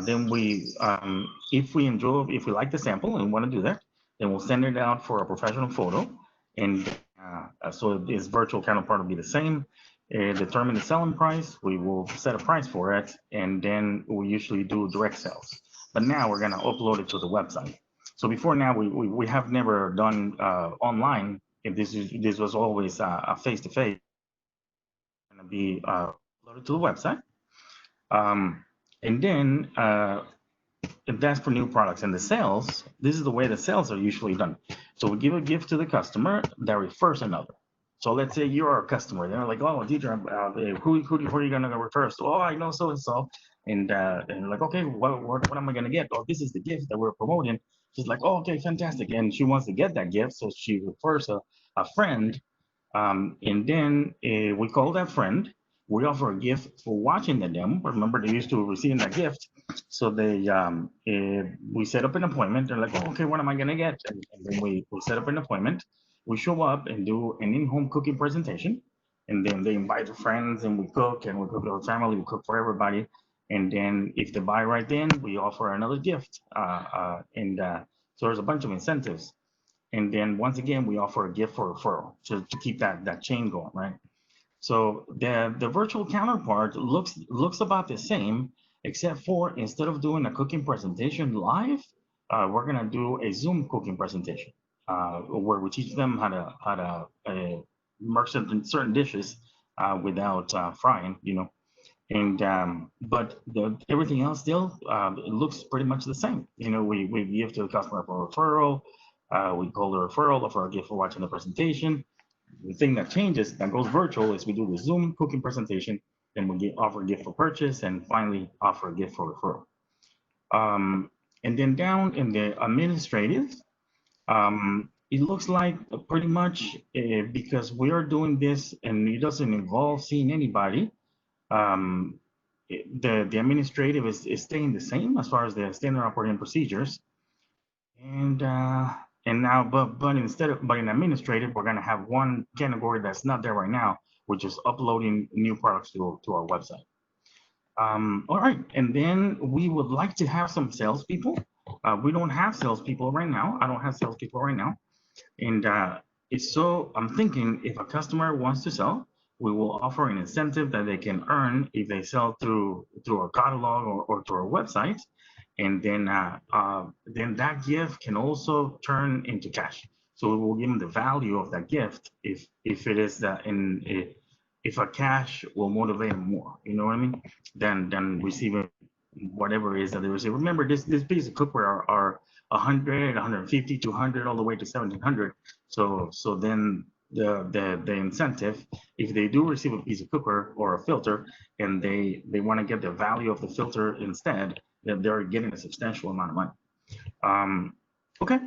Then if we like the sample and want to do that, then we'll send it out for a professional photo, and so this virtual counterpart will be the same. Determine the selling price. We will set a price for it, and then we usually do direct sales. But now we're gonna upload it to the website. So before now, we have never done online. If this was always a face to face, gonna be uploaded to the website. Um, and then if that's for new products and the sales, this is the way the sales are usually done. So we give a gift to the customer that refers another. So let's say you're a customer. They're like, oh, teacher, who are you gonna refer us to? Oh, I know so and so. And like, okay, what am I gonna get? Oh, this is the gift that we're promoting. She's like, oh, okay, fantastic. And she wants to get that gift, so she refers a friend, and then we call that friend. We offer a gift for watching the demo. Remember, they're used to receiving that gift. So we set up an appointment. They're like, oh, okay, what am I gonna get? And then we set up an appointment. We show up and do an in-home cooking presentation, and then they invite their friends, and we cook, and we cook for the family. We cook for everybody, and then if they buy right then, we offer another gift. And so there's a bunch of incentives. And then once again, we offer a gift for referral to keep that chain going, right? So the virtual counterpart looks about the same, except for instead of doing a cooking presentation live, we're gonna do a Zoom cooking presentation where we teach them how to immerse certain dishes without frying, you know. And but everything else still it looks pretty much the same. You know, we give to the customer for referral, we call the referral for a gift for watching the presentation. The thing that changes that goes virtual is we do the Zoom cooking presentation, then offer a gift for purchase, and finally offer a gift for referral. And then down in the administrative, it looks like pretty much because we are doing this and it doesn't involve seeing anybody. Um, the administrative is staying the same as far as the standard operating procedures. And now, but but in administrative, we're gonna have one category that's not there right now, which is uploading new products to our website. All right, and then we would like to have some salespeople. We don't have salespeople right now. I don't have salespeople right now, and it's so I'm thinking if a customer wants to sell, we will offer an incentive that they can earn if they sell through our catalog or to our website. and then that gift can also turn into cash. So we will give them the value of that gift if it is that if a cash will motivate them more, you know what I mean, than receiving whatever it is that they receive. Remember, this piece of cookware are 100, 150, 200, all the way to 1700. So then the incentive, if they do receive a piece of cookware or a filter, and they want to get the value of the filter instead, then they're getting a substantial amount of money. Um, okay.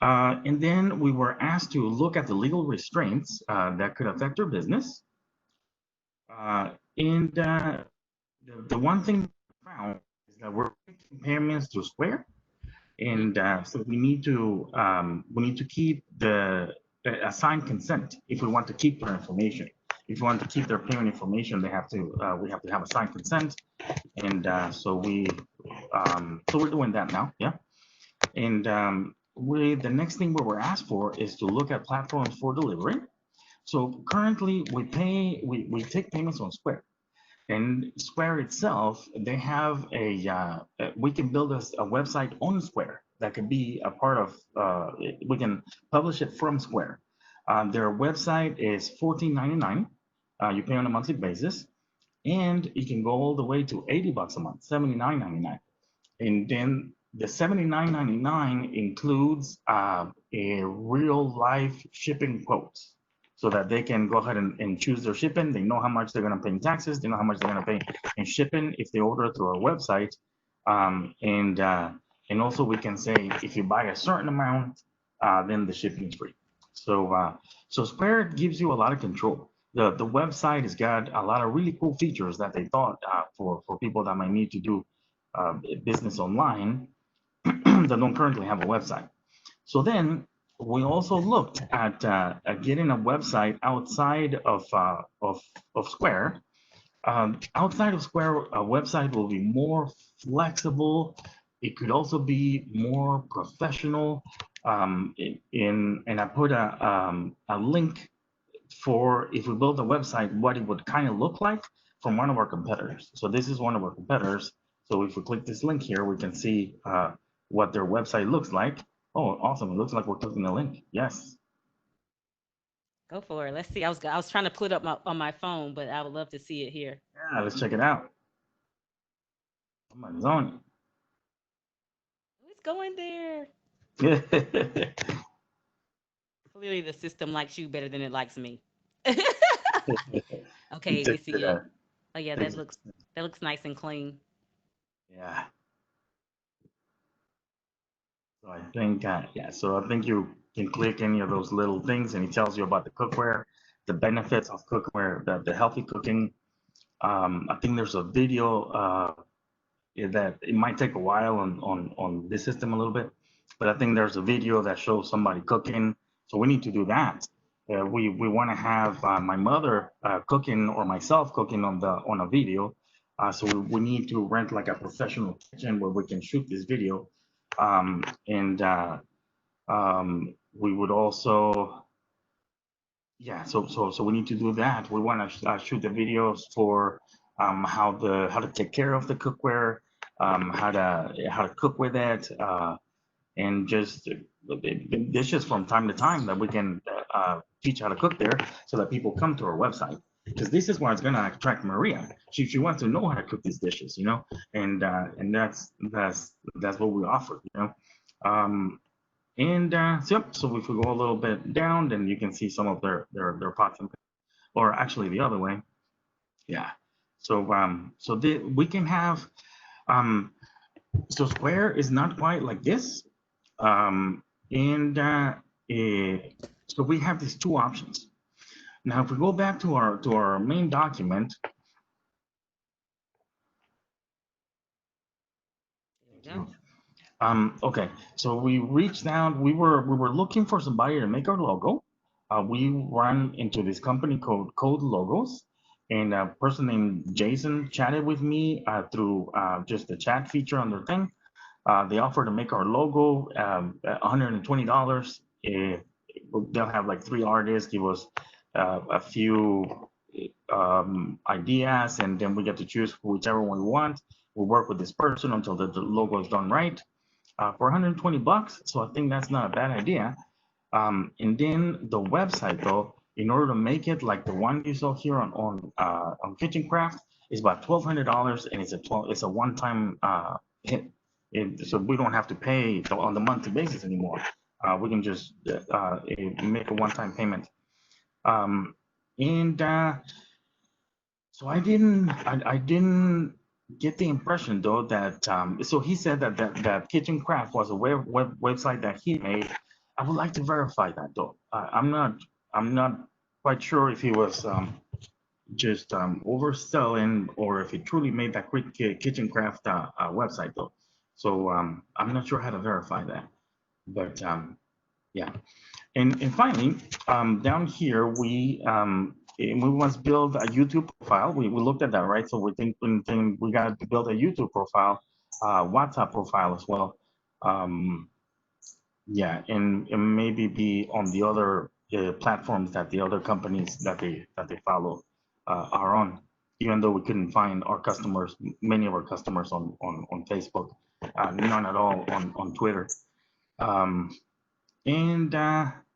And then we were asked to look at the legal restraints that could affect their business. And the one thing we found is that we're making payments to Square, and so we need to keep the assigned consent if we want to keep their information. If we want to keep their payment information, they have to we have to have assigned consent, and so we're doing that now, yeah. And the next thing we were asked for is to look at platforms for delivery. So currently we take payments on Square. And Square itself, they have we can build a website on Square that could be a part of, we can publish it from Square. Their website is $14.99. You pay on a monthly basis, and you can go all the way to $80 a month, $79.99. And then the $79.99 includes a real life shipping quote so that they can go ahead and choose their shipping. They know how much they're going to pay in taxes. They know how much they're going to pay in shipping if they order through our website. And also we can say if you buy a certain amount, then the shipping is free. So Square gives you a lot of control. The website has got a lot of really cool features that they thought for people that might need to do business online that don't currently have a website. So then we also looked at getting a website outside of Square. Outside of Square, a website will be more flexible. It could also be more professional. And I put a link for if we build a website, what it would kind of look like from one of our competitors. So this is one of our competitors. So if we click this link here, we can see what their website looks like. Oh, awesome. It looks like we're clicking the link. Yes. Go for it. Let's see. I was trying to put up on my phone, but I would love to see it here. Yeah, let's check it out. Somebody's on It's going there. it. Clearly, the system likes you better than it likes me. Okay, It we takes see it, it. Oh yeah, takes that looks nice and clean. yeah. So I think, yeah, so I think you can click any of those little things and it tells you about the cookware, the benefits of cookware, the healthy cooking. I think there's a video that it might take a while on this system a little bit, but I think there's a video that shows somebody cooking. So we need to do that. We want to have my mother cooking or myself cooking on a video. So we need to rent like a professional kitchen where we can shoot this video. And we would also, yeah, so we need to do that. We want to shoot the videos for how to take care of the cookware, how to cook with it, and just dishes from time to time that we can teach how to cook there, so that people come to our website. Because this is why it's gonna attract Maria. She wants to know how to cook these dishes, you know, and that's what we offer, you know. Um, so, yep, so if we go a little bit down, then you can see some of their pots and, or actually the other way. Yeah. So we can have, um, so Square is not quite like this. Um, and eh, so we have these two options. Now, if we go back to our main document, There thank you go. you. Okay, so we reached out. We were looking for somebody to make our logo. We run into this company called Code Logos, and a person named Jason chatted with me through just the chat feature on their thing. They offer to make our logo at $120. They'll have like three artists give us a few ideas, and then we get to choose whichever one we want. we'll work with this person until the logo is done right, for $120. So I think that's not a bad idea. And then the website though, in order to make it like the one you saw here on Kitchen Craft, is about $1,200, and it's a one-time hit. So we don't have to pay on the monthly basis anymore. We can just make a one-time payment. Um, and so I didn't get the impression though that so he said that Kitchen Craft was a website that he made. I would like to verify that though. I'm not quite sure if he was just overselling or if he truly made that quick Kitchen Craft website though. So I'm not sure how to verify that. But yeah. And finally, down here, we must build a YouTube profile. We looked at that, right? So we think we got to build a YouTube profile, WhatsApp profile as well. Um, yeah, and maybe be on the other platforms that the other companies that they follow are on. Even though we couldn't find our customers, many of our customers on Facebook, none at all on Twitter. Um, and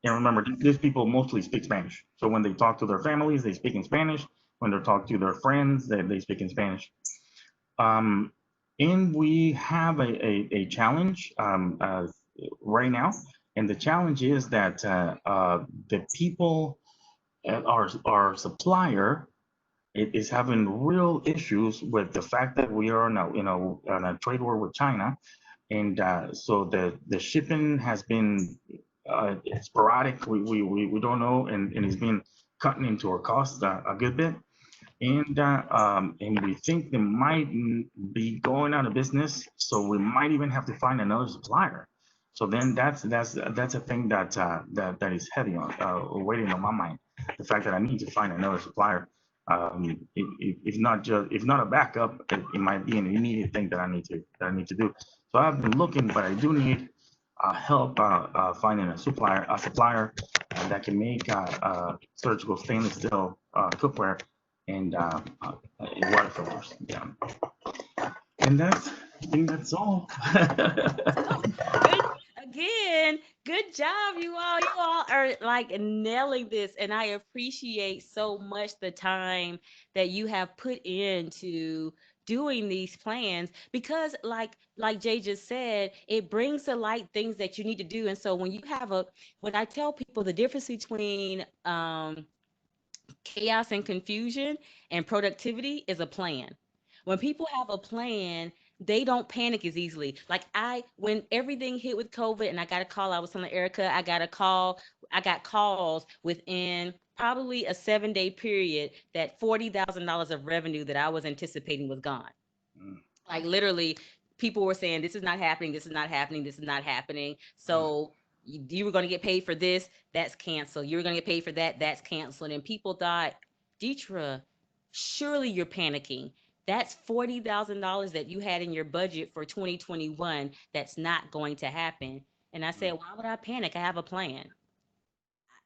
remember, these people mostly speak Spanish. So when they talk to their families, they speak in Spanish. When they talk to their friends, they speak in Spanish. Um, and we have a challenge right now. And the challenge is that the people at our supplier is having real issues with the fact that we are now, in a trade war with China, and so the shipping has been sporadic. We don't know, and it's been cutting into our costs a good bit. And we think they might be going out of business, so we might even have to find another supplier. So then that's a thing that is heavy on waiting on my mind. The fact that I need to find another supplier. If not if not a backup, it might be an immediate thing that I need to do. So I've been looking, but I do need help finding a supplier that can make surgical stainless steel cookware and water filters. Yeah, and I think that's all. So good again. Good job, you all. You all are like nailing this, and I appreciate so much the time that you have put into doing these plans because like Jay just said, it brings to light things that you need to do. And so when I tell people the difference between chaos and confusion and productivity is a plan. When people have a plan, they don't panic as easily. Like when everything hit with COVID and I got a call, I was telling Erica, I got calls within probably a 7-day period that $40,000 of revenue that I was anticipating was gone. Like literally, people were saying, this is not happening, this is not happening, this is not happening. So you were going to get paid for this, that's canceled. You were going to get paid for that, that's canceled. And people thought, Deetra, surely you're panicking. That's $40,000 that you had in your budget for 2021. That's not going to happen. And I said, why would I panic? I have a plan.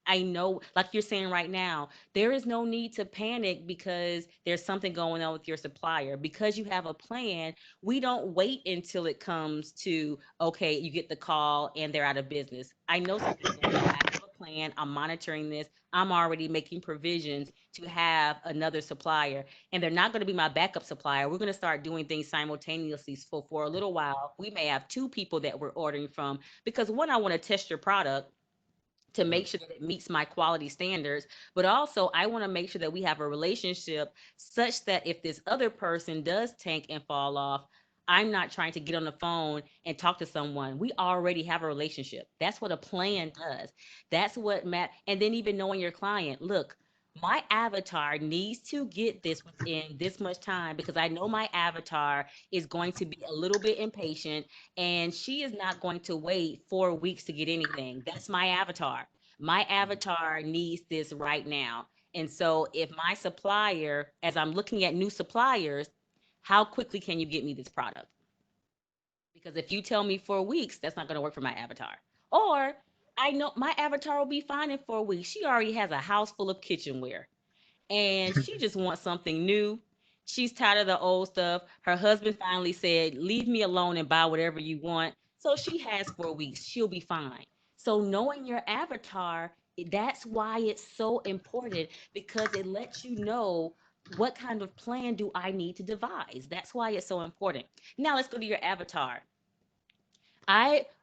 I know, like you're saying right now, there is no need to panic because there's something going on with your supplier. Because you have a plan, we don't wait until it comes to, okay, you get the call and they're out of business. I know something's going on. I have a plan. I'm monitoring this. I'm already making provisions to have another supplier. And they're not going to be my backup supplier. We're going to start doing things simultaneously. So for a little while, we may have two people that we're ordering from because one, I want to test your product to make sure that it meets my quality standards. But also, I want to make sure that we have a relationship such that if this other person does tank and fall off, I'm not trying to get on the phone and talk to someone. We already have a relationship. That's what a plan does. That's what Matt, and then even knowing your client. Look, my avatar needs to get this within this much time because I know my avatar is going to be a little bit impatient and she is not going to wait 4 weeks to get anything. That's my avatar. My avatar needs this right now. And so, if my supplier, as I'm looking at new suppliers, how quickly can you get me this product? Because if you tell me 4 weeks, that's not going to work for my avatar. Or I know my avatar will be fine in 4 weeks. She already has a house full of kitchenware and she just wants something new. She's tired of the old stuff. Her husband finally said, "Leave me alone and buy whatever you want." So she has 4 weeks. She'll be fine. So knowing your avatar, that's why it's so important because it lets you know what kind of plan do I need to devise. That's why it's so important. Now let's go to your avatar.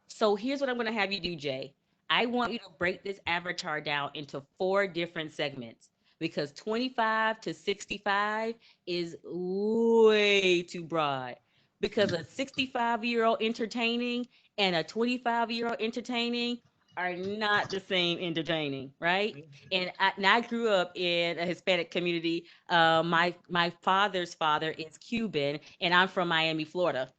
So here's what I'm going to have you do, Jay. I want you to break this avatar down into four different segments because 25 to 65 is way too broad. Because a 65-year-old entertaining and a 25-year-old entertaining are not the same entertaining, right? And I grew up in a Hispanic community. My father's father is Cuban, and I'm from Miami, Florida.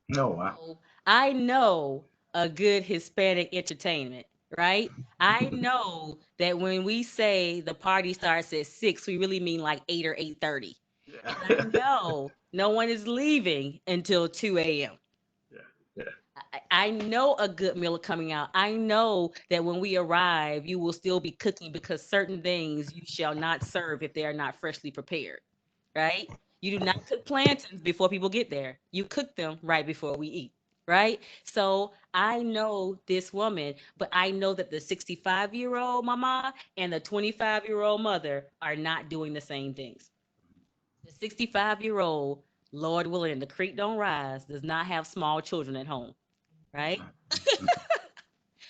No, wow. So I know a good Hispanic entertainment, right? I know that when we say the party starts at 6, we really mean like 8 or 8:30. And I Yeah. know no one is leaving until 2 a.m. Yeah. Yeah. I know a good meal is coming out. I know that when we arrive, you will still be cooking because certain things you shall not serve if they are not freshly prepared, right? You do not cook plantains before people get there. You cook them right before we eat, right? So I know this woman, but I know that the 65-year-old mama and the 25-year-old mother are not doing the same things. The 65-year-old, Lord willing, the creek don't rise, does not have small children at home, right?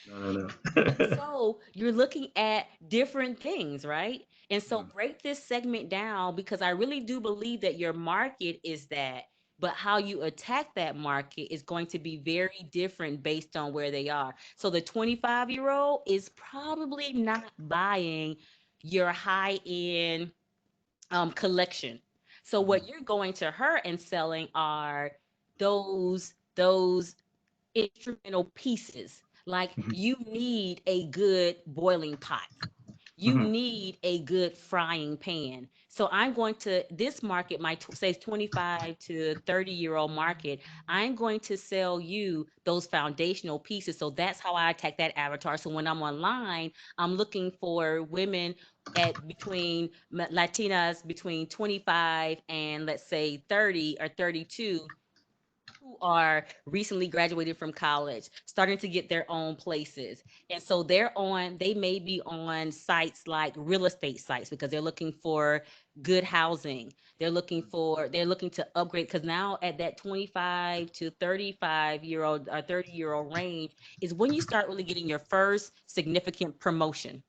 No, no, And no. so you're looking at different things, right? And so Mm, break this segment down because I really do believe that your market is that, but how you attack that market is going to be very different based on where they are. So the 25-year-old is probably not buying your high-end collection. So what you're going to her and selling are those instrumental pieces. Like mhm, you need a good boiling pot. You mhm, need a good frying pan. So I'm going to this market, say 25 to 30-year-old market. I'm going to sell you those foundational pieces. So that's how I attack that avatar. So when I'm online, I'm looking for women at between Latinas between 25 and let's say 30 or 32 who are recently graduated from college, starting to get their own places. And so they may be on sites like real estate sites because they're looking for good housing. They're looking to upgrade because now at that 25 to 35-year-old or 30-year-old range is when you start really getting your first significant promotion.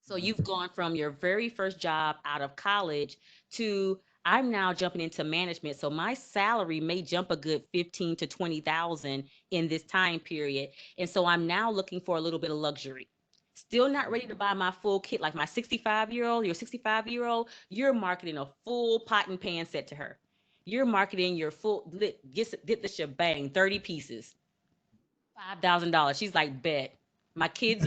So you've gone from your very first job out of college to I'm now jumping into management. So my salary may jump a good 15 to 20,000 in this time period. And so I'm now looking for a little bit of luxury. Still not ready to buy my full kit like my 65-year-old, your 65-year-old, you're marketing a full pot and pan set to her. You're marketing your get the shebang, 30 pieces. $5,000. She's like, bet. My kids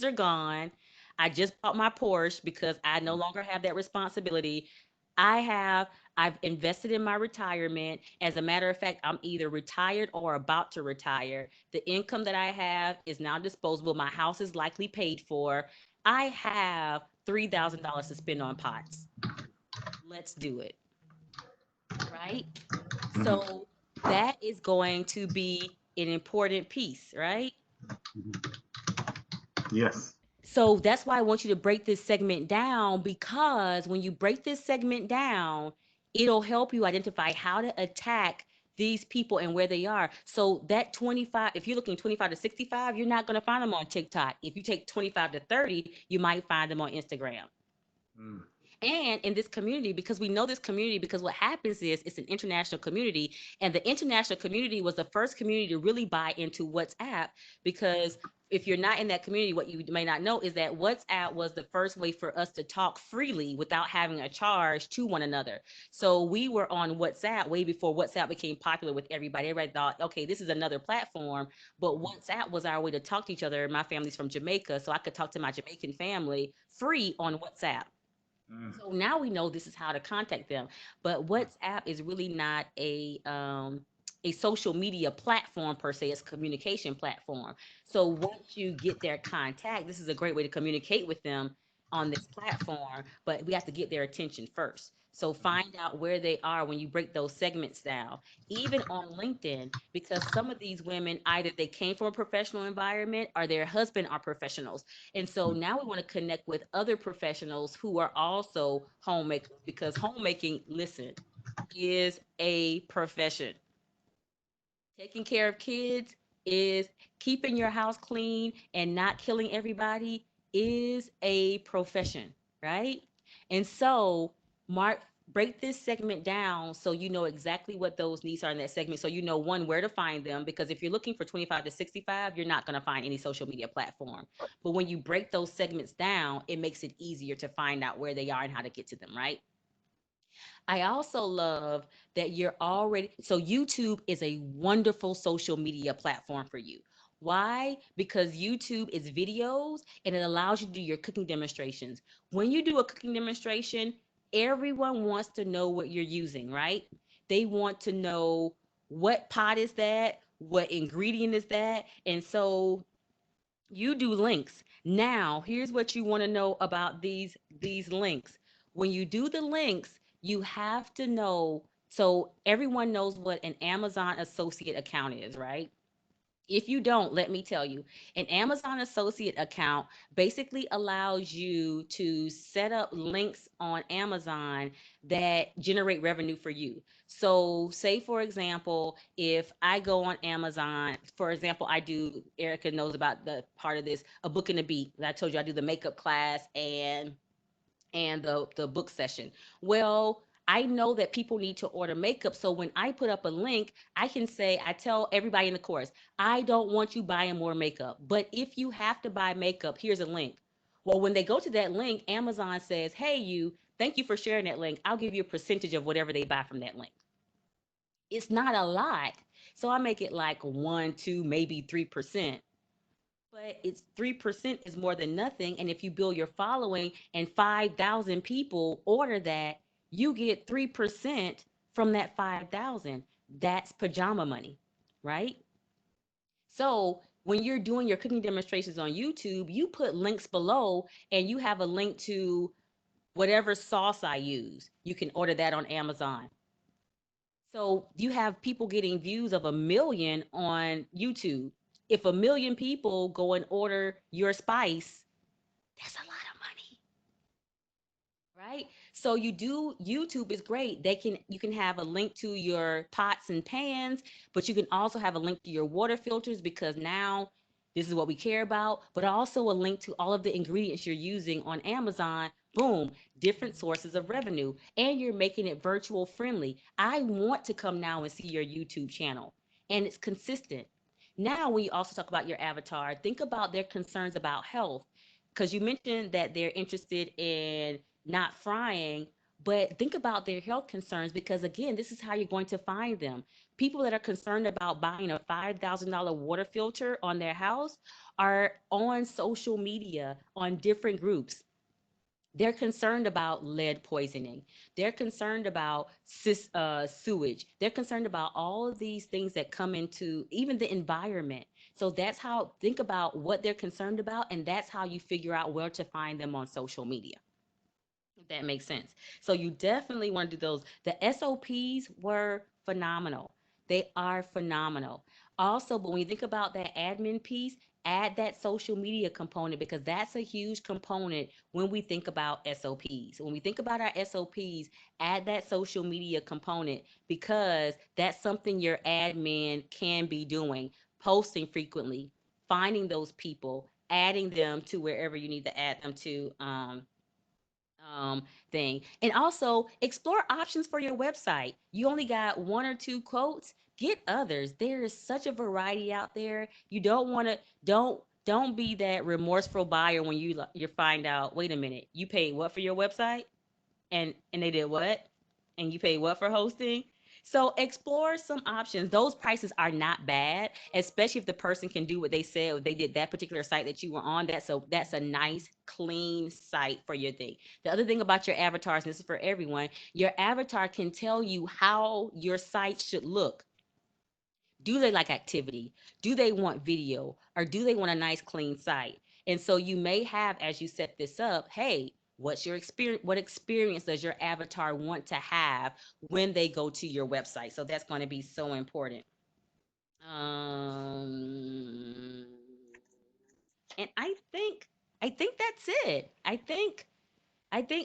are gone. I just bought my Porsche because I no longer have that responsibility. I have I've invested in my retirement. As a matter of fact, I'm either retired or about to retire. The income that I have is now disposable. My house is likely paid for. I have $3,000 to spend on pots. Let's do it, right? mhm, So that is going to be an important piece, right? mhm. Yes. So that's why I want you to break this segment down because when you break this segment down, it'll help you identify how to attack these people and where they are. So that 25, if you're looking 25 to 65, you're not going to find them on TikTok. If you take 25 to 30, you might find them on Instagram. Mm, And in this community, because we know this community, because what happens is it's an international community, and the international community was the first community to really buy into WhatsApp. Because if you're not in that community, what you may not know is that WhatsApp was the first way for us to talk freely without having a charge to one another. So we were on WhatsApp way before WhatsApp became popular with everybody. Everybody thought, okay, this is another platform, but WhatsApp was our way to talk to each other. My family's from Jamaica, so I could talk to my Jamaican family free on WhatsApp. mm, So now we know this is how to contact them. But WhatsApp is really not a social media platform per se, it's a communication platform. So once you get their contact, this is a great way to communicate with them on this platform, but we have to get their attention first. So find out where they are when you break those segments down, even on LinkedIn, because some of these women either they came from a professional environment or their husband are professionals. And so now we want to connect with other professionals who are also homemakers, because homemaking, listen, is a profession. Taking care of kids is keeping your house clean and not killing everybody is a profession, right? And so, Mark, break this segment down so you know exactly what those needs are in that segment. So you know one where to find them, because if you're looking for 25 to 65, you're not going to find any social media platform. But when you break those segments down, it makes it easier to find out where they are and how to get to them, right? I also love that you're already, so YouTube is a wonderful social media platform for you. Why? Because YouTube is videos and it allows you to do your cooking demonstrations. When you do a cooking demonstration, everyone wants to know what you're using, right? They want to know what pot is that, what ingredient is that. And so you do links. Now, here's what you want to know about these links. When you do the links, you have to know, so everyone knows what an Amazon associate account is, right? If you don't, let me tell you, an Amazon associate account basically allows you to set up links on Amazon that generate revenue for you. So, say for example, if I go on Amazon, for example, I do, Erica knows about the part of this, a book and a beat. I told you I do the makeup class and the book session. Well, I know that people need to order makeup. So when I put up a link, I can say, I tell everybody in the course, I don't want you buying more makeup. But if you have to buy makeup, here's a link. Well, when they go to that link, Amazon says, hey, you, thank you for sharing that link. I'll give you a percentage of whatever they buy from that link. It's not a lot. So I make it like 1, 2, maybe 3%. But it's 3% is more than nothing. And if you build your following and 5,000 people order that, you get 3% from that 5,000. That's pajama money, right? So when you're doing your cooking demonstrations on YouTube, you put links below and you have a link to whatever sauce I use. You can order that on Amazon. So you have people getting views of 1 million on YouTube. If 1 million people go and order your spice, that's a lot of money, right? So you do, YouTube is great. You can have a link to your pots and pans, but you can also have a link to your water filters, because now this is what we care about, but also a link to all of the ingredients you're using on Amazon. Boom, different sources of revenue, and you're making it virtual friendly. I want to come now and see your YouTube channel, and it's consistent. Now, when you also talk about your avatar, think about their concerns about health, because you mentioned that they're interested in not frying, but think about their health concerns, because again, this is how you're going to find them. People that are concerned about buying a $5,000 water filter on their house are on social media on different groups. They're concerned about lead poisoning. They're concerned about sewage. They're concerned about all of these things that come into even the environment. So that's how, think about what they're concerned about, and that's how you figure out where to find them on social media, if that makes sense. So you definitely want to do those. The SOPs were phenomenal. They are phenomenal. Also, but when you think about that admin piece, add that social media component, because that's a huge component when we think about SOPs. When we think about our SOPs, add that social media component, because that's something your admin can be doing, posting frequently, finding those people, adding them to wherever you need to add them to. Thing. And also explore options for your website. You only got 1 or 2 quotes, get others. There is such a variety out there. You don't want to, don't be that remorseful buyer when you find out, wait a minute, you paid what for your website? And they did what? And you pay what for hosting? So explore some options. Those prices are not bad, especially if the person can do what they said. If they did that particular site that you were on, that's a nice, clean site for your thing. The other thing about your avatars, and this is for everyone, your avatar can tell you how your site should look. Do they like activity? Do they want video? Or do they want a nice clean site? And so you may have, as you set this up, hey, What's your experience? What experience does your avatar want to have when they go to your website? So that's going to be so important. Um, and I think that's it. I think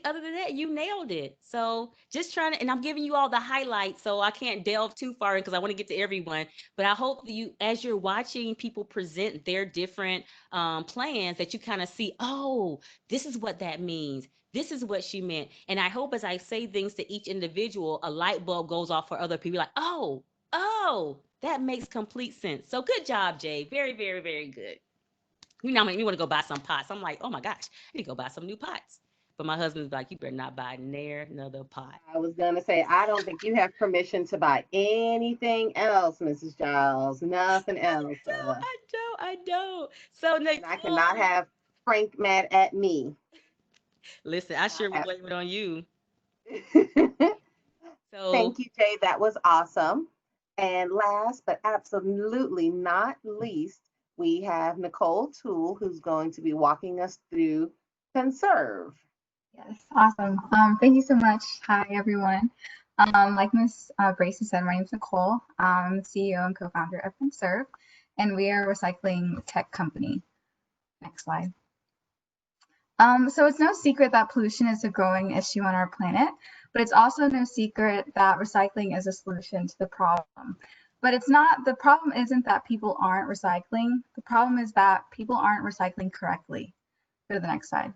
other than that, you nailed it. So just trying to, and I'm giving you all the highlights, so I can't delve too far in because I want to get to everyone. But I hope that you, as you're watching people present their different plans, that you kind of see, oh, this is what that means. This is what she meant. And I hope as I say things to each individual, a light bulb goes off for other people. Like, oh, that makes complete sense. So good job, Jay. Very, very, very good. You know, make me want to go buy some pots. I'm like, oh my gosh, I need to go buy some new pots. But my husband's like, you better not buy near another pot. I was gonna say, I don't think you have permission to buy anything else, Mrs. Giles. Nothing else. I don't. So And I cannot Nicole, have Frank mad at me. listen, I I sure will have. blame it on you. So Thank you, Jay. That was awesome. And last but absolutely not least, we have Nicole Toole, who's going to be walking us through Conserve. Yes, awesome. Thank you so much. Hi, everyone. Like Miss Bracy said, my name is Nicole. I'm the CEO and co-founder of Conserve, and we are a recycling tech company. Next slide. So it's no secret that pollution is a growing issue on our planet, but it's also no secret that recycling is a solution to the problem. But it's not, the problem isn't that people aren't recycling. The problem is that people aren't recycling correctly. Go to the next slide.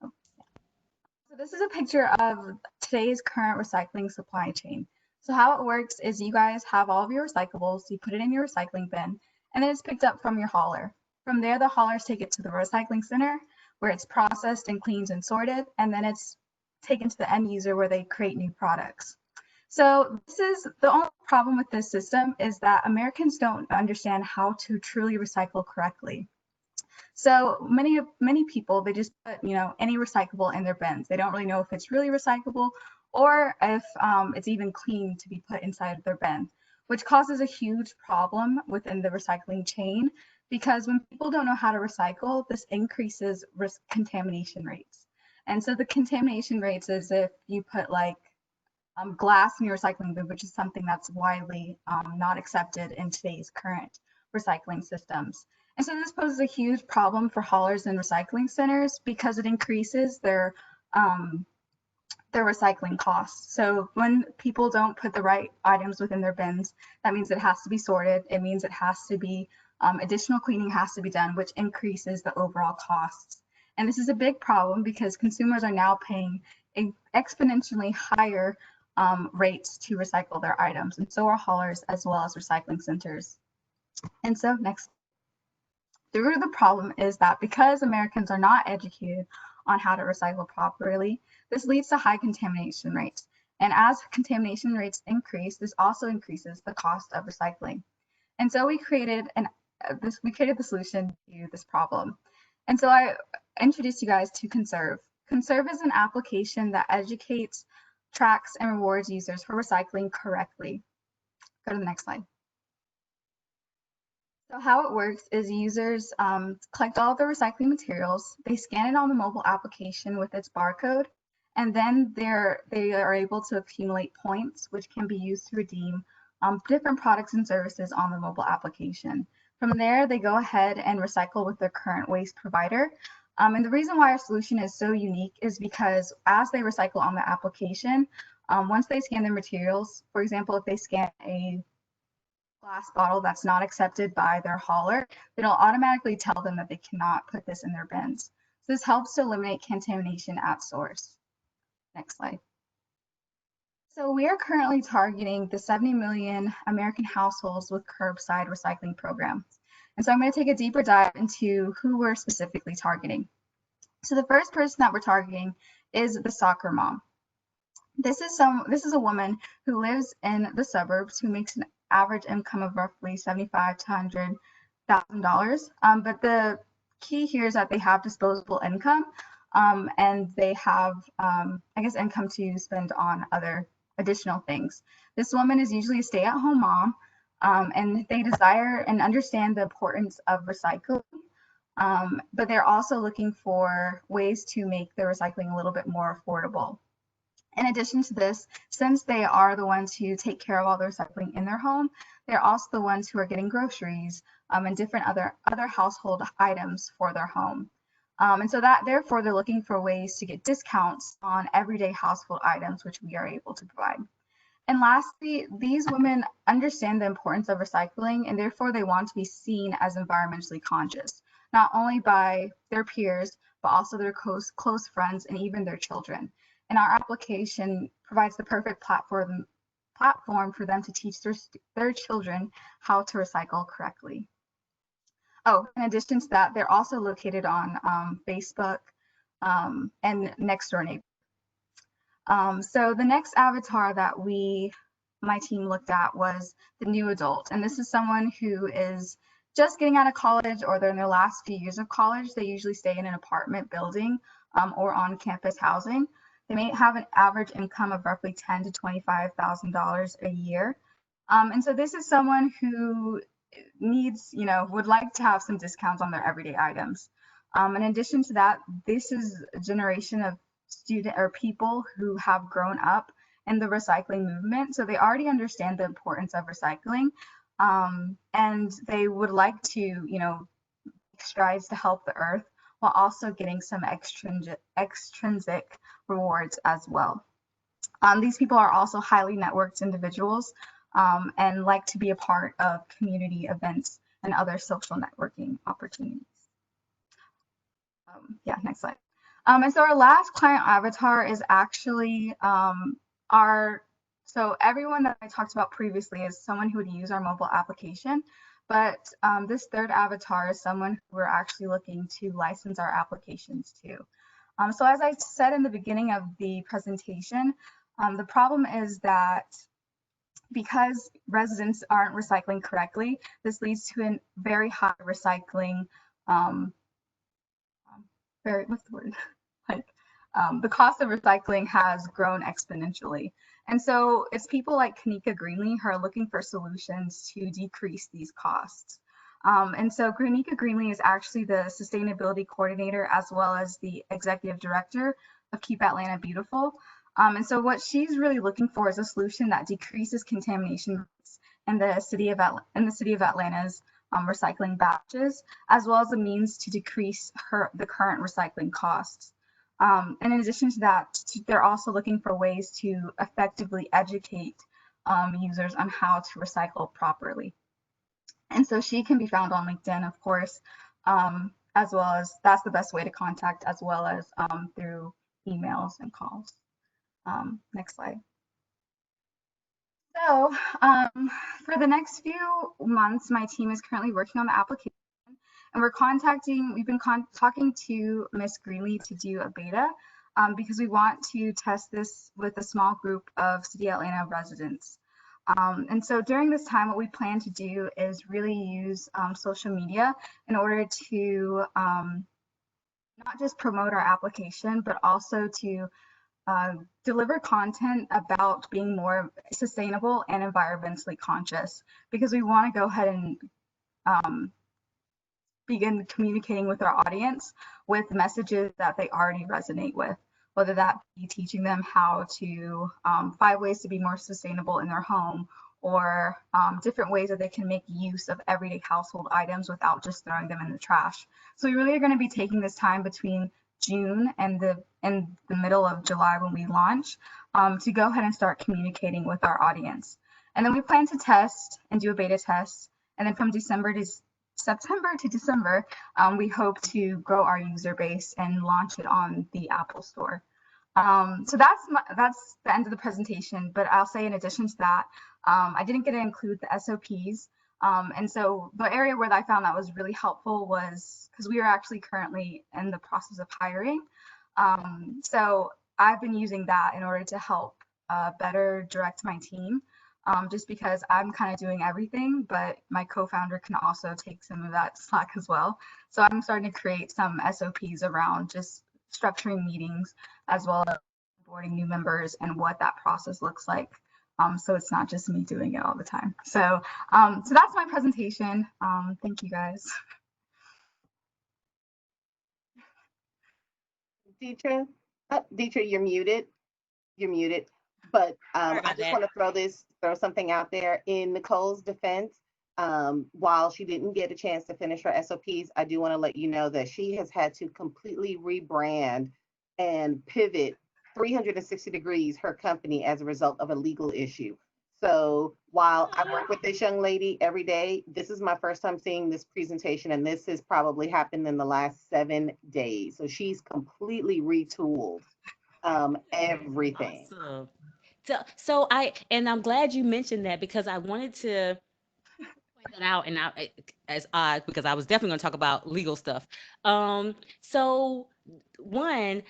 So this is a picture of today's current recycling supply chain. So how it works is you guys have all of your recyclables, you put it in your recycling bin, and then it's picked up from your hauler. From there, the haulers take it to the recycling center where it's processed and cleaned and sorted, and then it's taken to the end user where they create new products. So this is the only problem with this system is that Americans don't understand how to truly recycle correctly. So many people, they just put, any recyclable in their bins. They don't really know if it's really recyclable or if it's even clean to be put inside of their bin, which causes a huge problem within the recycling chain because when people don't know how to recycle, this increases risk contamination rates. And so the contamination rates is if you put like glass in your recycling bin, which is something that's widely not accepted in today's current recycling systems. And so this poses a huge problem for haulers and recycling centers because it increases their recycling costs. So when people don't put the right items within their bins, that means it has to be sorted. It means it has to be additional cleaning has to be done, which increases the overall costs. And this is a big problem because consumers are now paying exponentially higher rates to recycle their items, and so are haulers as well as recycling centers. And so next, the root of the problem is that because Americans are not educated on how to recycle properly, this leads to high contamination rates. And as contamination rates increase, this also increases the cost of recycling. And so we created the solution to this problem. And so I introduced you guys to Conserve. Conserve is an application that educates, tracks, and rewards users for recycling correctly. Go to the next slide. So how it works is users collect all of the recycling materials, they scan it on the mobile application with its barcode, and then they are able to accumulate points, which can be used to redeem different products and services on the mobile application. From there, they go ahead and recycle with their current waste provider. And the reason why our solution is so unique is because as they recycle on the application, once they scan their materials, for example, if they scan a glass bottle that's not accepted by their hauler, it'll automatically tell them that they cannot put this in their bins. So this helps to eliminate contamination at source. Next slide. So we are currently targeting the 70 million American households with curbside recycling programs. And so I'm going to take a deeper dive into who we're specifically targeting. So the first person that we're targeting is the soccer mom. This is a woman who lives in the suburbs who makes an average income of roughly $75,000 to $100,000. But the key here is that they have disposable income, and they have, income to spend on other additional things. This woman is usually a stay-at-home mom, and they desire and understand the importance of recycling. But they're also looking for ways to make the recycling a little bit more affordable. In addition to this, since they are the ones who take care of all the recycling in their home, they're also the ones who are getting groceries and different other household items for their home. And so that therefore they're looking for ways to get discounts on everyday household items, which we are able to provide. And lastly, these women understand the importance of recycling, and therefore they want to be seen as environmentally conscious, not only by their peers, but also their close friends and even their children. And our application provides the perfect platform for them to teach their children how to recycle correctly. Oh, in addition to that, they're also located on Facebook and Nextdoor Neighbor. So the next avatar that my team looked at was the new adult. And this is someone who is just getting out of college or they're in their last few years of college. They usually stay in an apartment building or on campus housing. They may have an average income of roughly $10,000 to $25,000 a year. And so this is someone who needs, would like to have some discounts on their everyday items. In addition to that, this is a generation of student or people who have grown up in the recycling movement. So they already understand the importance of recycling. And they would like to, make strides to help the earth while also getting some extrinsic rewards as well. These people are also highly networked individuals and like to be a part of community events and other social networking opportunities. Yeah, next slide. And so our last client avatar is actually so everyone that I talked about previously is someone who would use our mobile application, but this third avatar is someone who we're actually looking to license our applications to. So as I said in the beginning of the presentation, the problem is that because residents aren't recycling correctly, this leads to a very high recycling, what's the word? Like the cost of recycling has grown exponentially. And so it's people like Kanika Greenlee who are looking for solutions to decrease these costs. And so Kanika Greenlee is actually the sustainability coordinator as well as the executive director of Keep Atlanta Beautiful. And so what she's really looking for is a solution that decreases contamination rates in the city of Atlanta's recycling batches, as well as a means to decrease the current recycling costs. And in addition to that, they're also looking for ways to effectively educate users on how to recycle properly. And so she can be found on LinkedIn, of course, as well as that's the best way to contact, as well as through emails and calls. Next slide. So for the next few months, my team is currently working on the application, and we've been talking to Miss Greenlee to do a beta because we want to test this with a small group of City Atlanta residents. And so during this time, what we plan to do is really use social media in order to not just promote our application, but also to deliver content about being more sustainable and environmentally conscious, because we want to go ahead and begin communicating with our audience with messages that they already resonate with, whether that be teaching them how to 5 ways to be more sustainable in their home, or different ways that they can make use of everyday household items without just throwing them in the trash. So we really are going to be taking this time between June and the middle of July when we launch to go ahead and start communicating with our audience. And then we plan to test and do a beta test. And then from September to December, we hope to grow our user base and launch it on the Apple Store. So that's the end of the presentation, but I'll say in addition to that, I didn't get to include the SOPs. And so the area where I found that was really helpful was because we are actually currently in the process of hiring. So I've been using that in order to help better direct my team, just because I'm kind of doing everything, but my co-founder can also take some of that slack as well. So I'm starting to create some SOPs around just structuring meetings as well as onboarding new members and what that process looks like. So it's not just me doing it all the time. So that's my presentation. Thank you guys. Deetra. Deetra, you're muted. You're muted. But Sorry I about just that. want to throw something out there in Nicole's defense. While she didn't get a chance to finish her SOPs, I do want to let you know that she has had to completely rebrand and pivot 360 degrees her company as a result of a legal issue. So while I work with this young lady every day, this is my first time seeing this presentation, and this has probably happened in the last 7 days. So she's completely retooled everything. Awesome. So and I'm glad you mentioned that because I wanted to point that out, and as odd because I was definitely going to talk about legal stuff. So one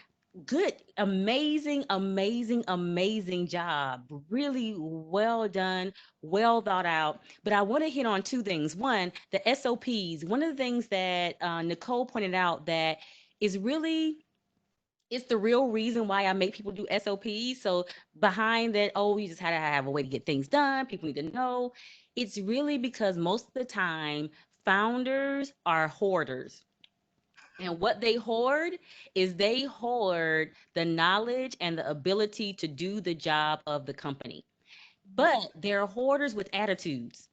good, amazing, amazing, amazing job. Really well done, well thought out. But I want to hit on two things. One, the SOPs. One of the things that Nicole pointed out that is really it's the real reason why I make people do SOPs. So behind that, oh, you just had to have a way to get things done. People need to know. It's really because most of the time, founders are hoarders. And what they hoard is they hoard the knowledge and the ability to do the job of the company. But they're hoarders with attitudes.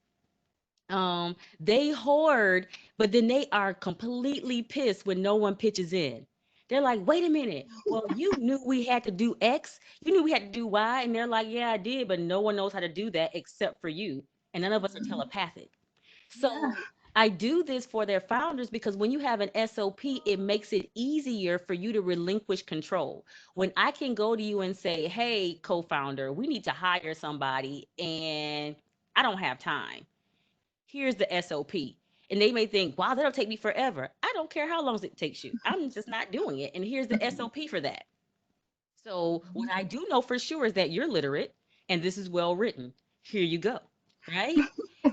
They hoard, but then they are completely pissed when no one pitches in. They're like, wait a minute. Well, you knew we had to do X. You knew we had to do Y. And they're like, yeah, I did, but no one knows how to do that except for you. And none of us are Mhm. telepathic. Yeah. So I do this for their founders because when you have an SOP, it makes it easier for you to relinquish control. When I can go to you and say, hey, co founder, we need to hire somebody and I don't have time. Here's the SOP. And they may think, wow, that'll take me forever. I don't care how long it takes you. I'm just not doing it. And here's the SOP for that. So what I do know for sure is that you're literate and this is well written. Here you go. Right?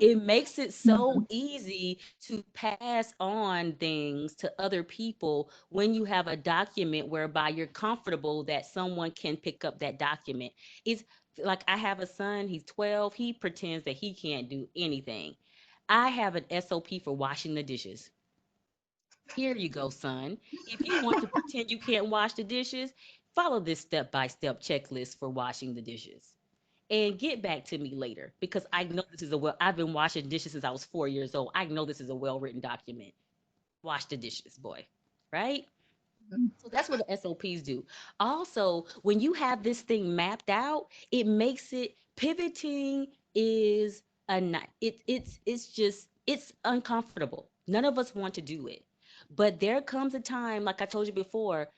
It makes it so Mhm. easy to pass on things to other people when you have a document whereby you're comfortable that someone can pick up that document. It's like I have a son, he's 12, he pretends that he can't do anything. I have an SOP for washing the dishes. Here you go, son. If you want to pretend you can't wash the dishes, follow this step by step checklist for washing the dishes. And get back to me later because I know this is I've been washing dishes since I was 4 years old. I know this is a well written document. Wash the dishes, boy. Right? So that's what the SOPs do. Also, when you have this thing mapped out, it makes it pivoting is a not it's just it's uncomfortable. None of us want to do it. But there comes a time, like I told you before,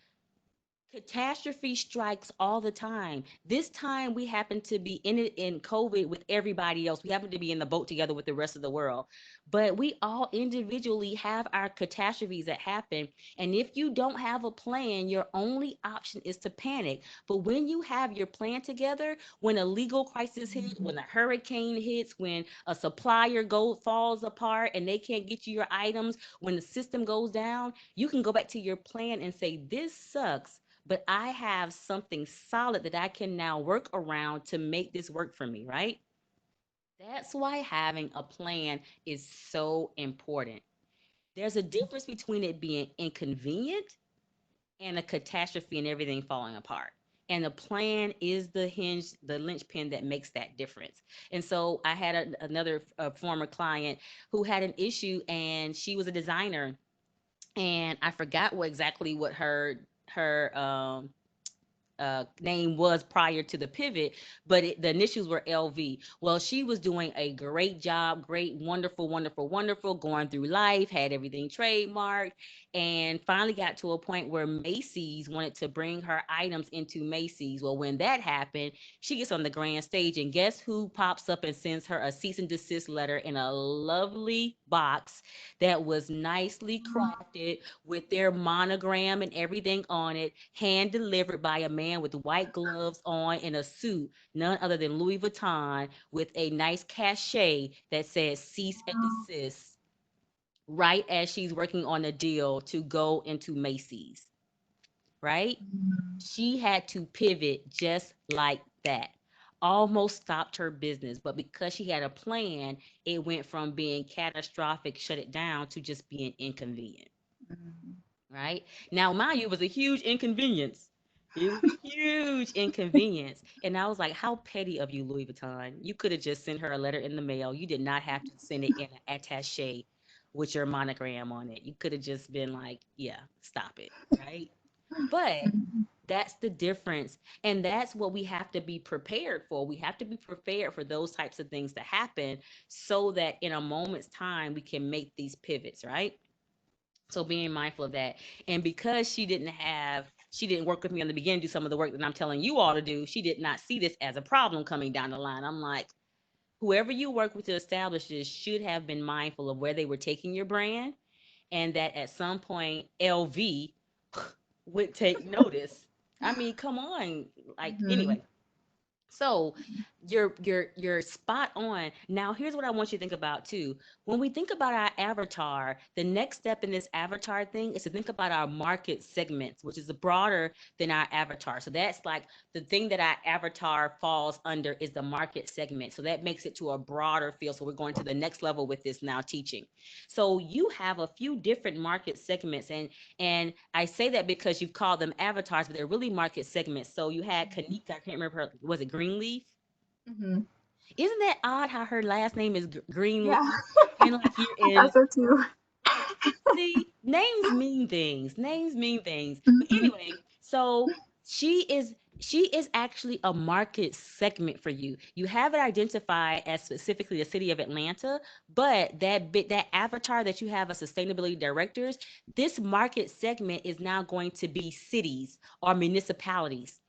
catastrophe strikes all the time. This time we happen to be in it in COVID with everybody else. We happen to be in the boat together with the rest of the world. But we all individually have our catastrophes that happen. And if you don't have a plan, your only option is to panic. But when you have your plan together, when a legal crisis hits, when a hurricane hits, when a supplier falls apart and they can't get you your items, when the system goes down, you can go back to your plan and say, this sucks, but I have something solid that I can now work around to make this work for me, right? That's why having a plan is so important. There's a difference between it being inconvenient and a catastrophe and everything falling apart. And the plan is the hinge, the linchpin that makes that difference. And so I had another former client who had an issue, and she was a designer, and I forgot what her name was prior to the pivot, but the initials were LV. Well, she was doing a great job, great, wonderful, wonderful, wonderful, going through life, had everything trademarked, and finally got to a point where Macy's wanted to bring her items into Macy's. Well, when that happened, she gets on the grand stage, and guess who pops up and sends her a cease and desist letter in a lovely box that was nicely crafted with their monogram and everything on it, hand delivered by a man with white gloves on in a suit, none other than Louis Vuitton, with a nice cachet that says cease and desist, right as she's working on a deal to go into Macy's, right? She had to pivot just like that. Almost stopped her business, but because she had a plan, it went from being catastrophic, shut it down, to just being inconvenient, right? Now, mind you, it was a huge inconvenience. It was a huge inconvenience. And I was like, how petty of you, Louis Vuitton. You could have just sent her a letter in the mail. You did not have to send it in an attache with your monogram on it. You could have just been like, yeah, stop it, right? But Mhm. that's the difference. And that's what we have to be prepared for. We have to be prepared for those types of things to happen so that in a moment's time, we can make these pivots, right? So being mindful of that. And because she didn't work with me on the beginning, do some of the work that I'm telling you all to do, she did not see this as a problem coming down the line. I'm like, whoever you work with to establish this should have been mindful of where they were taking your brand and that at some point LV would take notice. I mean, come on. Like Mhm. anyway, so you're spot on. Now here's what I want you to think about too. When we think about our avatar, the next step in this avatar thing is to think about our market segments, which is broader than our avatar. So that's like the thing that our avatar falls under is the market segment. So that makes it to a broader field. So we're going to the next level with this now teaching. So you have a few different market segments, and I say that because you've called them avatars, but they're really market segments. So you had Kanika, I can't remember her, was it Greenleaf? Mhm. Isn't that odd how her last name is Yeah, Greenleaf? And like you're I thought in, so too. like, see, names mean things. Names mean things. But Mhm. anyway, so she is she is actually a market segment for you. You have it identified as specifically the city of Atlanta, but that avatar that you have as sustainability directors, this market segment is now going to be cities or municipalities.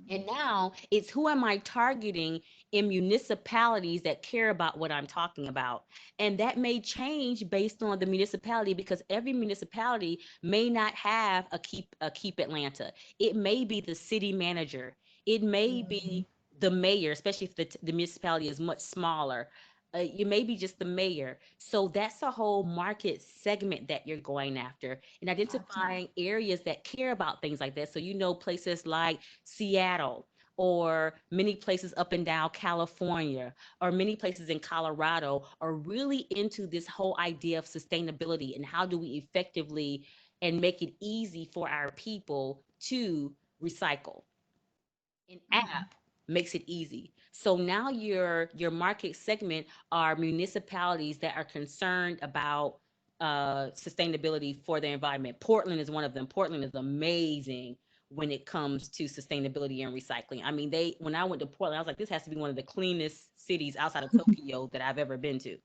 And now it's who am I targeting in municipalities that care about what I'm talking about? And that may change based on the municipality because every municipality may not have a keep Atlanta. It may be the city manager. It may Mhm. be the mayor, especially if the municipality is much smaller. You may be just the mayor. So that's a whole market segment that you're going after and Gotcha. identifying areas that care about things like that. So you know places like Seattle, or many places up and down California, or many places in Colorado are really into this whole idea of sustainability and how do we effectively and make it easy for our people to recycle. An Mhm. app makes it easy. So now your market segment are municipalities that are concerned about sustainability for their environment. Portland is one of them. Portland is amazing when it comes to sustainability and recycling. I mean, they when I went to Portland, I was like, this has to be one of the cleanest cities outside of Tokyo that I've ever been to.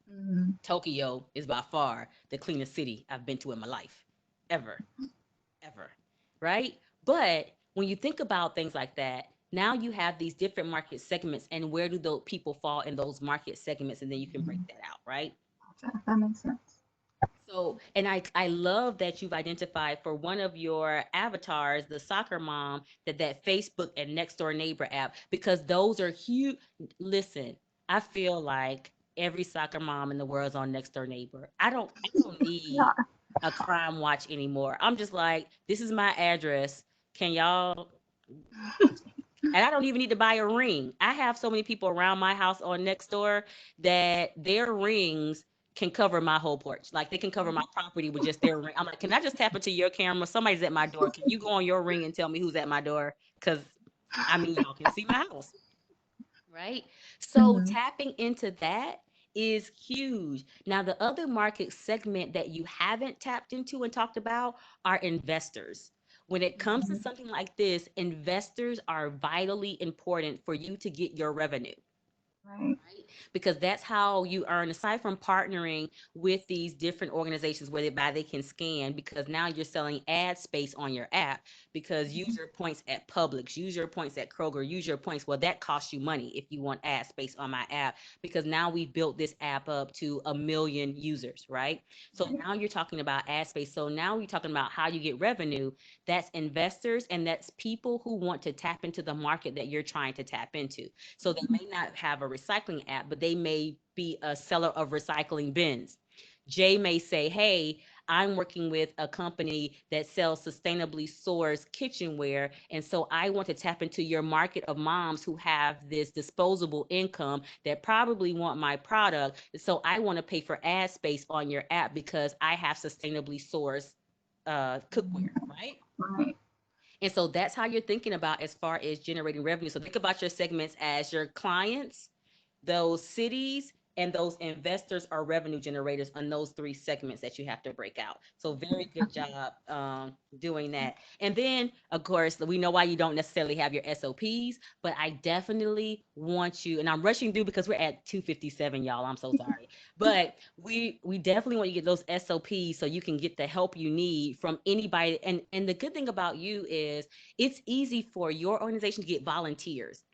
Mhm. Tokyo is by far the cleanest city I've been to in my life, ever ever, right? But when you think about things like that, now you have these different market segments, and where do those people fall in those market segments, and then you can break Mhm. that out, right? Gotcha. That makes sense. So, and I love that you've identified for one of your avatars, the soccer mom, that Facebook and next door neighbor app, because those are huge. Listen, I feel like every soccer mom in the world is on next door neighbor. I don't need Yeah. a crime watch anymore. I'm just like, this is my address. Can y'all, and I don't even need to buy a ring. I have so many people around my house on next door that their rings can cover my whole porch. Like they can cover my property with just their ring. I'm like, can I just tap into your camera? Somebody's at my door. Can you go on your ring and tell me who's at my door? Because I mean, y'all can see my house, right? So Mhm. tapping into that is huge. Now, the other market segment that you haven't tapped into and talked about are investors. When it comes to Mhm. something like this, investors are vitally important for you to get your revenue, Right. right? Because that's how you earn, aside from partnering with these different organizations whereby they can scan, because now you're selling ad space on your app, because use Mhm. your points at Publix, use your points at Kroger, use your points. Well, that costs you money if you want ad space on my app, because now we've built this app up to 1 million users, right? So Right. now you're talking about ad space. So now you're talking about how you get revenue. That's investors and that's people who want to tap into the market that you're trying to tap into. So they Mhm. may not have a recycling app, but they may be a seller of recycling bins. Jay may say, hey, I'm working with a company that sells sustainably sourced kitchenware. And so I want to tap into your market of moms who have this disposable income that probably want my product. So I want to pay for ad space on your app because I have sustainably sourced cookware, right? Right. And so that's how you're thinking about as far as generating revenue. So think about your segments as your clients, those cities, and those investors are revenue generators on those three segments that you have to break out. So very good job doing that. And then, of course, we know why you don't necessarily have your SOPs, but I definitely want you, and I'm rushing through because we're at 2:57, y'all. I'm so sorry. But we definitely want you to get those SOPs so you can get the help you need from anybody. And the good thing about you is it's easy for your organization to get volunteers.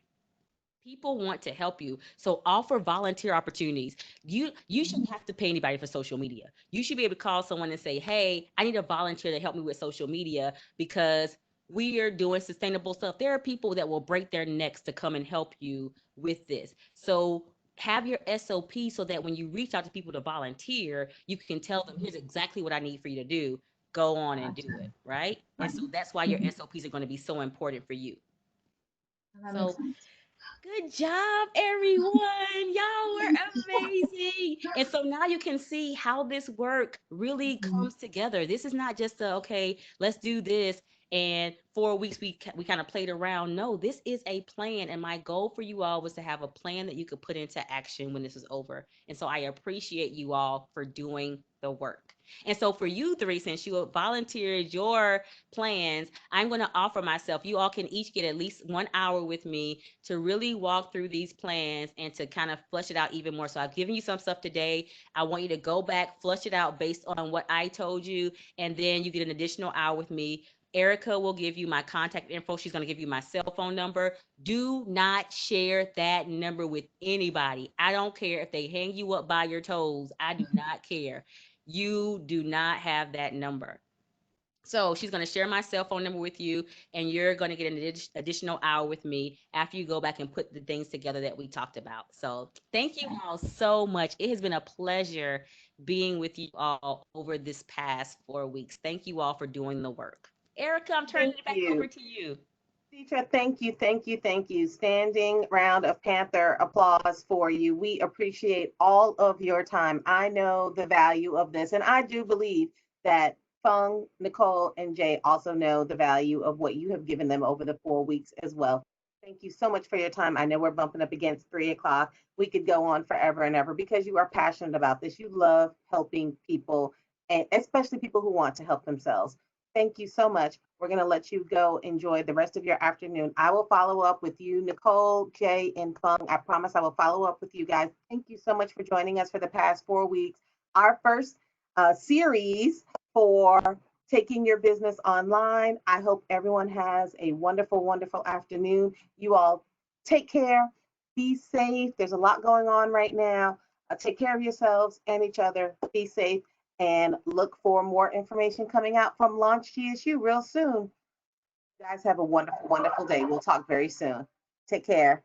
People want to help you. So offer volunteer opportunities. You shouldn't have to pay anybody for social media. You should be able to call someone and say, "Hey, I need a volunteer to help me with social media because we are doing sustainable stuff." There are people that will break their necks to come and help you with this. So have your SOP so that when you reach out to people to volunteer, you can tell them, "Here's exactly what I need for you to do. Go on and do Gotcha. it." Right? And Right. so that's why your Mhm. SOPs are going to be so important for you. That makes So sense. good job, everyone. Y'all were amazing. And so now you can see how this work really Mhm. comes together. This is not just a, okay, let's do this. And 4 weeks we kind of played around. No, this is a plan. And my goal for you all was to have a plan that you could put into action when this is over. And so I appreciate you all for doing the work. And so for you three, since you volunteered your plans, I'm going to offer myself. You all can each get at least 1 hour with me to really walk through these plans and to kind of flush it out even more. So I've given you some stuff today. I want you to go back, flush it out based on what I told you, and then you get an additional hour with me. Erica will give you my contact info. She's going to give you my cell phone number. Do not share that number with anybody. I don't care if they hang you up by your toes. I do not care. You do not have that number. So she's going to share my cell phone number with you, and you're going to get an additional hour with me after you go back and put the things together that we talked about. So thank you all so much. It has been a pleasure being with you all over this past 4 weeks. Thank you all for doing the work. Erica, I'm turning Thank it back over you. to you. Deetra, thank you, thank you, thank you. Standing round of Panther applause for you. We appreciate all of your time. I know the value of this, and I do believe that Fung, Nicole, and Jay also know the value of what you have given them over the 4 weeks as well. Thank you so much for your time. I know we're bumping up against 3 o'clock. We could go on forever and ever because you are passionate about this. You love helping people, and especially people who want to help themselves. Thank you so much. We're going to let you go enjoy the rest of your afternoon. I will follow up with you, Nicole, Jay, and Fung. I promise I will follow up with you guys. Thank you so much for joining us for the past 4 weeks. Our first series for taking your business online. I hope everyone has a wonderful, wonderful afternoon. You all take care, be safe. There's a lot going on right now. Take care of yourselves and each other. Be safe and look for more information coming out from Launch GSU real soon. You guys have a wonderful, wonderful day. We'll talk very soon. Take care.